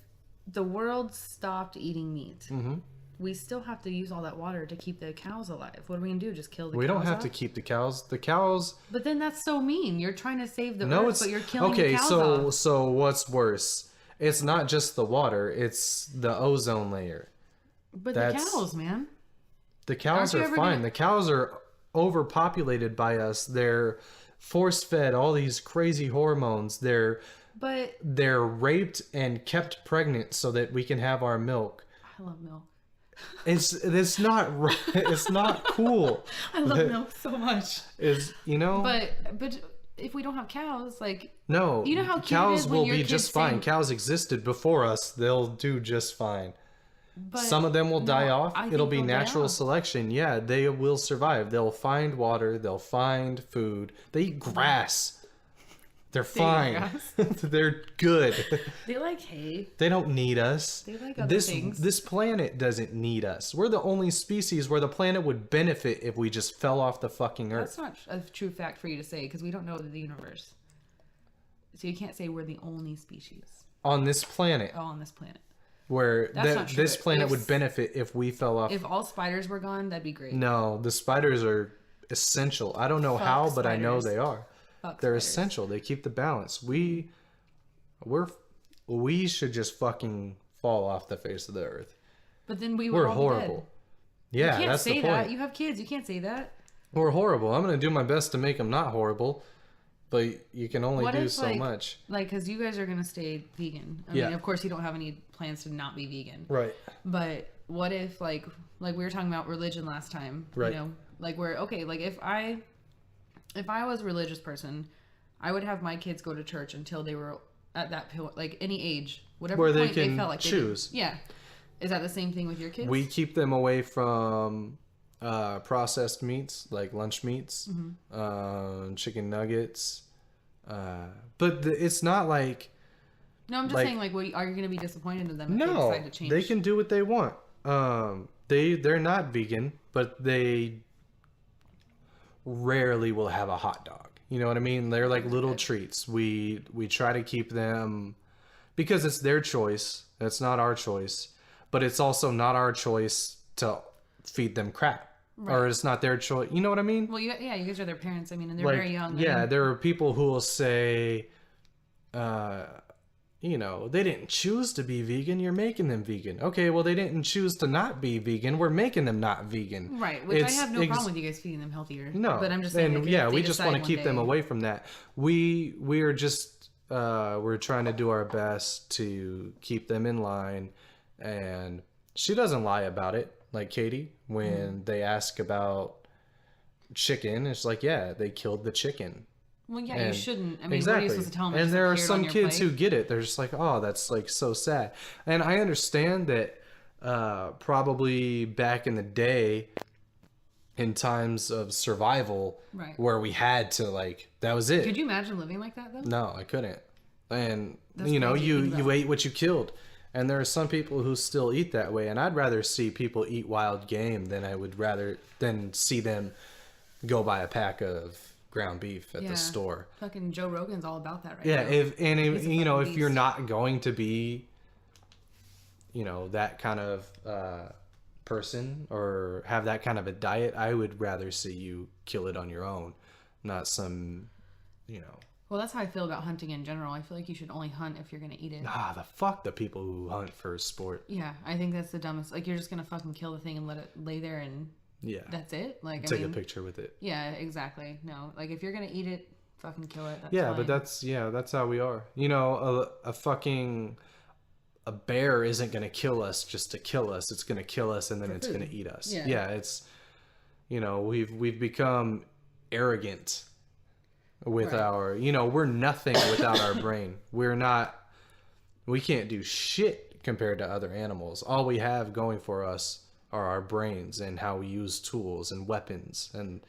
S1: the world stopped eating meat,
S2: Mm-hmm.
S1: we still have to use all that water to keep the cows alive. What are we going to do? Just kill the cows?
S2: We don't have
S1: off?
S2: to keep the cows. The cows.
S1: But then that's so mean. You're trying to save the earth, but you're killing the cows
S2: so
S1: off.
S2: so what's worse? It's not just the water, it's the ozone layer.
S1: But the cows, man.
S2: The cows are fine. The cows are overpopulated by us. They're force fed all these crazy hormones. They're raped and kept pregnant so that we can have our milk.
S1: I love milk.
S2: It's not right. It's not cool.
S1: I love milk so much.
S2: But
S1: if we don't have cows, like
S2: no,
S1: you know how cute
S2: cows
S1: it is when
S2: will
S1: your
S2: be
S1: kids
S2: just fine.
S1: sing...
S2: Cows existed before us. They'll do just fine.
S1: But
S2: some of them will die off. It'll be natural
S1: off.
S2: selection. Yeah, they will survive. They'll find water. They'll find food. They eat grass. They're fine. They're good.
S1: They like hay.
S2: They don't need us.
S1: They like other things.
S2: This planet doesn't need us. We're the only species where the planet would benefit if we just fell off the fucking earth.
S1: That's not a true fact for you to say because we don't know the universe. So you can't say we're the only species.
S2: On this planet.
S1: Oh, on this planet.
S2: Where this planet would benefit if we fell off.
S1: If all spiders were gone, that'd be great.
S2: No, the spiders are essential. I don't know how, but I know they are. They're essential. They keep the balance. We should just fucking fall off the face of the earth.
S1: But then we're all
S2: horrible.
S1: Dead.
S2: Yeah,
S1: you can't
S2: that's
S1: say
S2: the point.
S1: that. You have kids. You can't say that.
S2: We're horrible. I'm gonna do my best to make them not horrible, but you can only do so much.
S1: Like, because you guys are gonna stay vegan. I mean, of course, you don't have any plans to not be vegan.
S2: Right.
S1: But what if, like we were talking about religion last time.
S2: Right.
S1: You know, like if I was a religious person, I would have my kids go to church until they were at that point, like any age, whatever
S2: where
S1: point
S2: they can
S1: felt like
S2: choose.
S1: Yeah. Is that the same thing with your kids?
S2: We keep them away from processed meats, like lunch meats, chicken nuggets. But it's not like...
S1: No, I'm just saying, like, are you going to be disappointed in them if they decide to change?
S2: They can do what they want. They're not vegan, but they rarely will have a hot dog. You know what I mean? They're like little treats. We try to keep them because it's their choice. It's not our choice, but it's also not our choice to feed them crap. Right. Or it's not their choice. You know what I mean?
S1: Well, you guys are their parents. I mean, and they're very young.
S2: Yeah, there are people who will say, they didn't choose to be vegan. You're making them vegan. Okay, well, they didn't choose to not be vegan. We're making them not vegan.
S1: Right, which I have no problem with you guys feeding them healthier.
S2: No,
S1: but I'm just saying.
S2: And we just want to keep them away from that. We are just we're trying to do our best to keep them in line, and she doesn't lie about it. Like Katie, when they ask about chicken, it's like, yeah, they killed the chicken.
S1: Well, yeah, you shouldn't. I mean,
S2: exactly.
S1: What are you supposed to tell them?
S2: And there are some kids who get it. They're just like, oh, that's like so sad. And I understand that probably back in the day, in times of survival,
S1: right,
S2: where we had to that was it.
S1: Could you imagine living like that though?
S2: No, I couldn't. And you ate what you killed. And there are some people who still eat that way. And I'd rather see people eat wild game than I would rather than see them go buy a pack of ground beef at the store.
S1: Fucking Joe Rogan's all about that right
S2: now. Yeah, if you're not going to be, that kind of person or have that kind of a diet, I would rather see you kill it on your own, not some,
S1: Well, that's how I feel about hunting in general. I feel like you should only hunt if you're going to eat it.
S2: The people who hunt for sport.
S1: Yeah, I think that's the dumbest. Like, you're just going to fucking kill the thing and let it lay there and that's it? Like,
S2: take a picture with it.
S1: Yeah, exactly. No, like, if you're going to eat it, fucking kill it. That's
S2: yeah,
S1: fine.
S2: but that's how we are. You know, a bear isn't going to kill us just to kill us. It's going to kill us and then it's going to eat us. Yeah, it's, you know, we've become arrogant with our, you know, we're nothing without our brain. We can't do shit compared to other animals. All we have going for us are our brains and how we use tools and weapons. And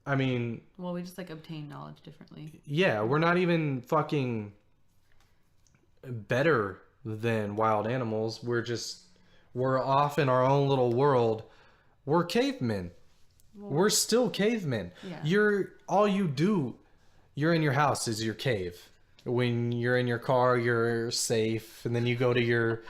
S2: I mean,
S1: well, we just like obtain knowledge differently.
S2: Yeah, we're not even fucking better than wild animals. We're off in our own little world. We're cavemen. We're still cavemen.
S1: Yeah.
S2: You're in your house is your cave. When you're in your car, you're safe, and then you go to your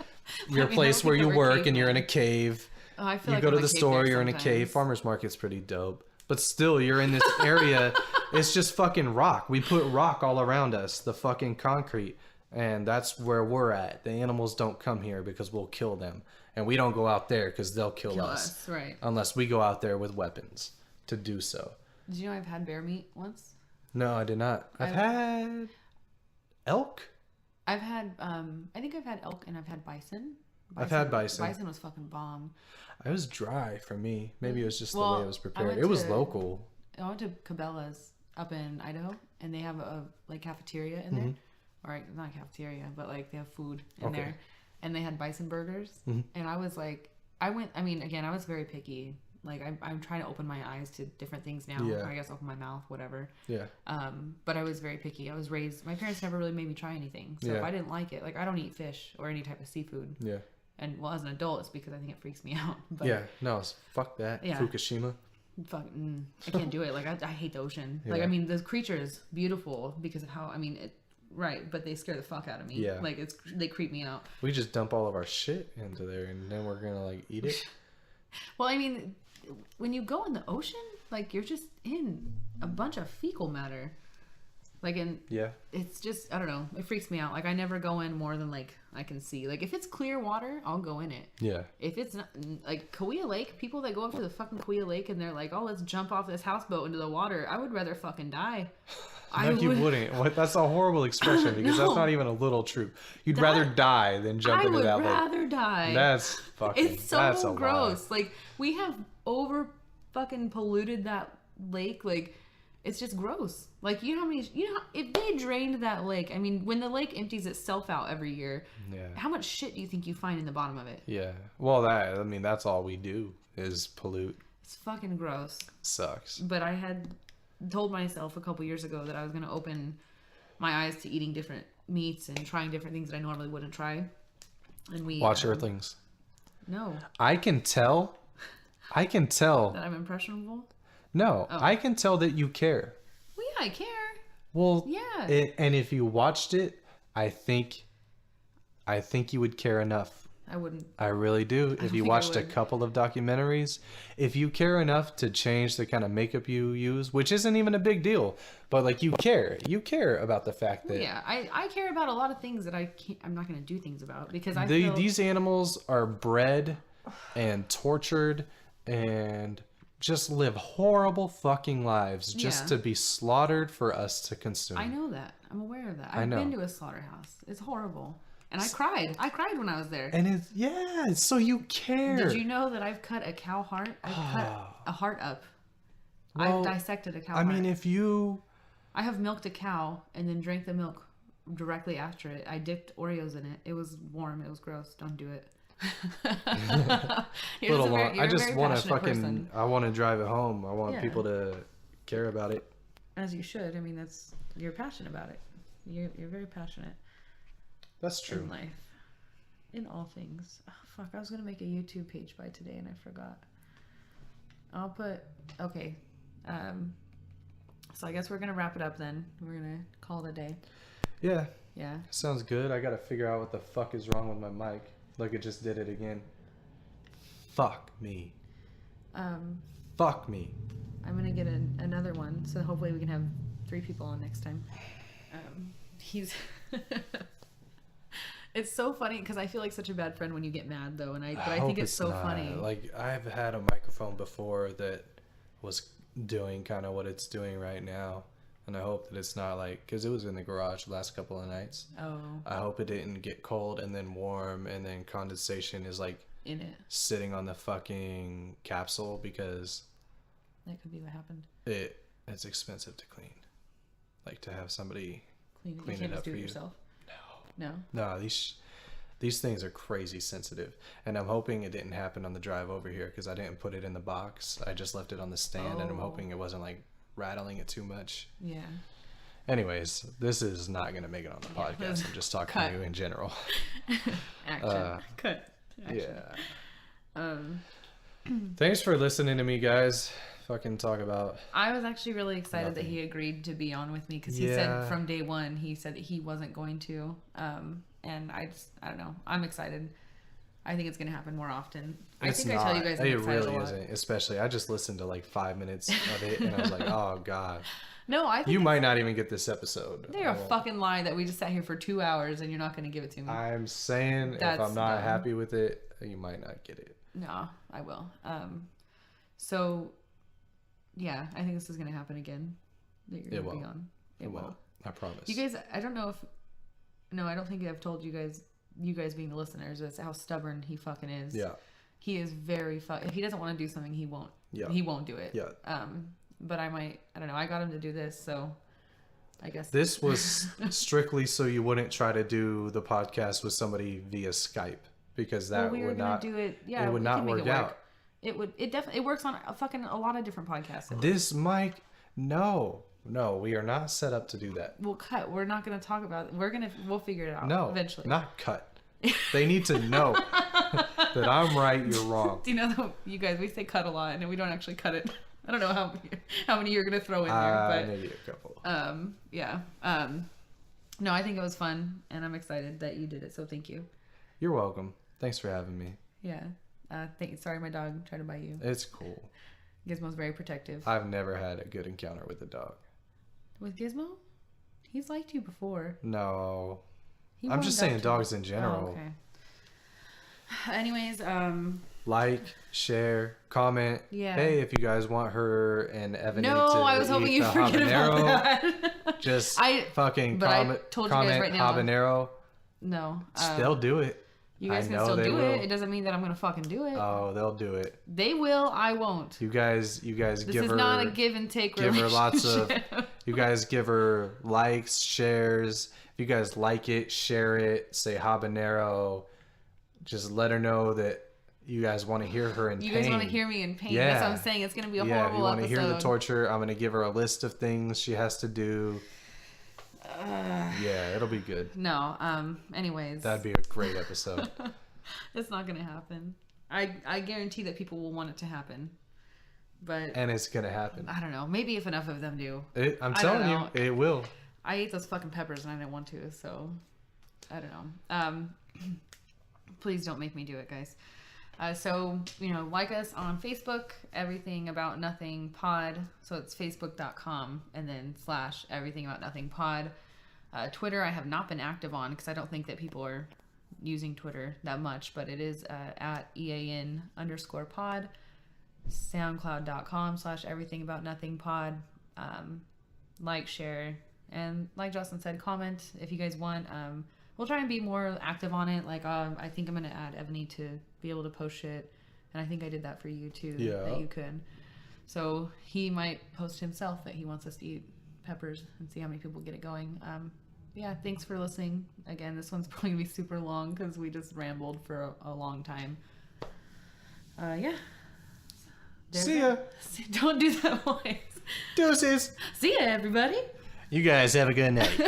S2: place where you work and you're in a cave.
S1: Oh, I feel
S2: you
S1: like
S2: go
S1: I'm
S2: to
S1: a
S2: the
S1: cave
S2: store,
S1: there
S2: you're in a
S1: sometimes.
S2: cave. Farmer's market's pretty dope. But still, you're in this area. It's just fucking rock. We put rock all around us, the fucking concrete. And that's where we're at. The animals don't come here because we'll kill them. And we don't go out there because they'll kill us.
S1: Right.
S2: Unless we go out there with weapons to do so.
S1: Did you know I've had bear meat once?
S2: No, I did not. I've had elk.
S1: I've had, I think I've had elk and I've had bison.
S2: I've had bison.
S1: Bison was fucking bomb.
S2: It was dry for me. Maybe it was just the
S1: Well,
S2: way it was
S1: I
S2: prepared.
S1: went
S2: It was
S1: to-
S2: local.
S1: I went to Cabela's up in Idaho, and they have a like cafeteria in there, or not a cafeteria, but like they have food in there, and they had bison burgers, and I was like, I mean, again, I was very picky. Like I'm trying to open my eyes to different things now.
S2: Yeah.
S1: Or I guess open my mouth, whatever.
S2: Yeah.
S1: But I was very picky. I was raised. My parents never really made me try anything, so if I didn't like it, like I don't eat fish or any type of seafood.
S2: Yeah.
S1: And well, as an adult, it's because I think it freaks me out. But
S2: Yeah. No, fuck that.
S1: Yeah.
S2: Fukushima.
S1: fuck, I can't do it. Like I hate the ocean. Like
S2: Yeah.
S1: I mean, the creature is beautiful because of how right, but they scare the fuck out of me.
S2: Yeah.
S1: Like they creep me out.
S2: We just dump all of our shit into there and then we're gonna like eat it.
S1: Well, I mean, when you go in the ocean, like you're just in a bunch of fecal matter. Like
S2: Yeah.
S1: it's just, I don't know, it freaks me out. Like I never go in more than like I can see. Like if it's clear water, I'll go in it.
S2: Yeah.
S1: If it's not, like Kauai Lake, people that go up to the fucking Kauai Lake and they're like, oh, let's jump off this houseboat into the water. I would rather fucking die.
S2: No, you wouldn't. What? That's a horrible expression because that's not even a little true. You'd rather die than jump into that lake.
S1: I would rather die.
S2: That's fucking.
S1: It's so
S2: that's a
S1: gross.
S2: lie.
S1: Like we have over fucking polluted that lake. Like it's just gross. Like you know if they drained that lake, I mean, when the lake empties itself out every year,
S2: Yeah.
S1: how much shit do you think you find in the bottom of it?
S2: Yeah. Well, that's all we do is pollute.
S1: It's fucking gross.
S2: Sucks.
S1: But I had told myself a couple years ago that I was going to open my eyes to eating different meats and trying different things that I normally wouldn't try. And we
S2: Watch Earthlings.
S1: No,
S2: I can tell.
S1: that I'm impressionable.
S2: No,
S1: Oh.
S2: I can tell that you care.
S1: Well, yeah, I care.
S2: Well,
S1: Yeah.
S2: And if you watched it, I think you would care enough.
S1: I wouldn't.
S2: I really do. If
S1: don't
S2: you
S1: think I
S2: watched a
S1: would.
S2: couple of documentaries, if you care enough to change the kind of makeup you use, which isn't even a big deal, but like you care about the fact that
S1: Yeah, I care about a lot of things that I'm not going to do things about because I feel
S2: these animals are bred and tortured and just live horrible fucking lives just
S1: Yeah.
S2: to be slaughtered for us to consume.
S1: I know that. I'm aware of that.
S2: I
S1: I've
S2: know.
S1: been to a slaughterhouse. It's horrible. And I cried. I cried when I was there.
S2: And so you care.
S1: Did you know that I've cut a cow heart? I've cut a heart up.
S2: Well,
S1: I've dissected a cow
S2: I
S1: heart.
S2: mean, if you
S1: I have milked a cow and then drank the milk directly after it. I dipped Oreos in it. It was warm. It was gross. Don't do it. You're
S2: little
S1: just a
S2: long, I
S1: very
S2: just want to
S1: passionate
S2: fucking
S1: person.
S2: I want to drive it home. I want
S1: Yeah.
S2: people to care about it.
S1: As you should. I mean, you're passionate about it. You're very passionate
S2: That's true.
S1: in life, in all things. Oh, fuck, I was gonna make a YouTube page by today and I forgot. I'll put okay. So I guess we're gonna wrap it up then. We're gonna call it a day.
S2: Yeah,
S1: Yeah.
S2: sounds good. I gotta figure out what the fuck is wrong with my mic. Like it just did it again. Fuck me. Fuck me.
S1: I'm gonna get another one, so hopefully we can have 3 people on next time. He's. It's so funny because I feel like such a bad friend when you get mad though, but I think
S2: hope
S1: it's so
S2: not.
S1: funny.
S2: Like I've had a microphone before that was doing kind of what it's doing right now, And I hope that it's not like, because it was in the garage the last couple of nights.
S1: Oh.
S2: I hope it didn't get cold and then warm and then condensation is like
S1: In it.
S2: sitting on the fucking capsule, because
S1: That could be what happened.
S2: it's expensive to clean. Like to have somebody
S1: Clean
S2: clean
S1: you can't
S2: it
S1: just
S2: up
S1: do
S2: for
S1: it
S2: you.
S1: yourself?
S2: No.
S1: No?
S2: No, these things are crazy sensitive. And I'm hoping it didn't happen on the drive over here, because I didn't put it in the box. I just left it on the stand, and I'm
S1: Oh.
S2: hoping it wasn't like rattling it too much.
S1: Yeah.
S2: Anyways, this is not going to make it on the
S1: Yeah.
S2: podcast. I'm just talking
S1: Cut.
S2: to you in general.
S1: Action. Cut. Action.
S2: Yeah. Thanks for listening to me, guys. Fucking talk about.
S1: I was actually really excited that
S2: Nothing.
S1: he agreed to be on with me, because he said from day one, he said that he wasn't going to. And I don't know. I'm excited. I think it's going to happen more often. I think I tell you guys I'm
S2: It
S1: excited
S2: really
S1: a lot.
S2: isn't. Especially, I just listened to like 5 minutes of it, and I was like, oh god.
S1: No, I think
S2: You might not even get this episode.
S1: they're a fucking lie that we just sat here for 2 hours and you're not going to give it to me.
S2: I'm saying, if
S1: That's
S2: I'm not
S1: dumb.
S2: happy with it, you might not get it.
S1: No, I will. So, yeah, I think this is going to happen again. That you're
S2: It
S1: going to be
S2: will.
S1: on.
S2: It will. I promise.
S1: You guys, I don't know if. No, I don't think I've told you guys being the listeners, that's how stubborn he fucking is.
S2: Yeah.
S1: He is very if he doesn't want to do something, he won't.
S2: Yeah.
S1: He won't do it.
S2: Yeah.
S1: But I don't know. I got him to do this, so I guess.
S2: This was strictly so you wouldn't try to do the podcast with somebody via Skype, because that
S1: we were
S2: would
S1: gonna
S2: not
S1: do it. Yeah,
S2: it would
S1: we
S2: not
S1: can make
S2: work
S1: it work.
S2: out.
S1: It definitely works on a lot of different podcasts.
S2: This mic, no, we are not set up to do that.
S1: We'll cut. We're not going to talk about it. We'll figure it out.
S2: No,
S1: eventually.
S2: not cut. They need to know that I'm right, you're wrong.
S1: Do you know that you guys, we say cut a lot and we don't actually cut it. I don't know how many you're going to throw in there, but
S2: maybe a couple.
S1: yeah. No, I think it was fun and I'm excited that you did it. So thank you.
S2: You're welcome. Thanks for having me.
S1: Yeah. Sorry, my dog tried to bite you.
S2: It's cool.
S1: Gizmo's very protective.
S2: I've never had a good encounter with a dog.
S1: With Gizmo? He's liked you before.
S2: No.
S1: He
S2: I'm just
S1: warmed
S2: saying
S1: up to
S2: dogs
S1: you.
S2: in general.
S1: Oh, okay. Anyways,
S2: Like, share, comment.
S1: Yeah.
S2: Hey, if you guys want her and Evan
S1: no,
S2: to
S1: I was hoping
S2: eat
S1: you
S2: the
S1: forget
S2: habanero,
S1: about that.
S2: just
S1: I
S2: comment,
S1: told you guys right now.
S2: habanero.
S1: No.
S2: They'll do it.
S1: You guys
S2: I
S1: can
S2: know
S1: still
S2: they
S1: do
S2: will.
S1: it. It doesn't mean that I'm gonna fucking do it.
S2: Oh, they'll do it.
S1: They will. I won't.
S2: You guys
S1: This
S2: give
S1: is
S2: her
S1: not a give and take
S2: give her lots of.
S1: relationship.
S2: You guys give her likes, shares. If you guys like it, share it. Say habanero. Just let her know that you guys want to hear her in pain.
S1: You guys want to hear me in pain.
S2: Yeah.
S1: That's what I'm saying. It's gonna be a
S2: Yeah, if
S1: horrible
S2: you want to
S1: episode.
S2: hear the torture, I'm gonna give her a list of things she has to do. Yeah, it'll be good.
S1: No. Anyways.
S2: That'd be a great episode.
S1: It's not gonna happen. I guarantee that people will want it to happen. But
S2: And it's gonna happen.
S1: I don't know. Maybe if enough of them do.
S2: I'm
S1: I don't
S2: telling you,
S1: know.
S2: it will.
S1: I ate those fucking peppers and I didn't want to, so I don't know. Please don't make me do it, guys. So, like us on Facebook, Everything About Nothing Pod. So it's facebook.com and then / Everything About Nothing Pod. Twitter, I have not been active on because I don't think that people are using Twitter that much, but it is at EAN_pod. SoundCloud.com / Everything About Nothing Pod. Like, share, and like Justin said, comment if you guys want. We'll try and be more active on it. Like, I think I'm going to add Ebony to be able to post shit. And I think I did that for you too.
S2: Yeah.
S1: That you could. So he might post himself that he wants us to eat peppers and see how many people get it going. Yeah, thanks for listening. Again, this one's probably going to be super long because we just rambled for a long time. Yeah.
S2: See ya.
S1: Don't do that voice.
S2: Deuces.
S1: See ya, everybody.
S2: You guys have a good night.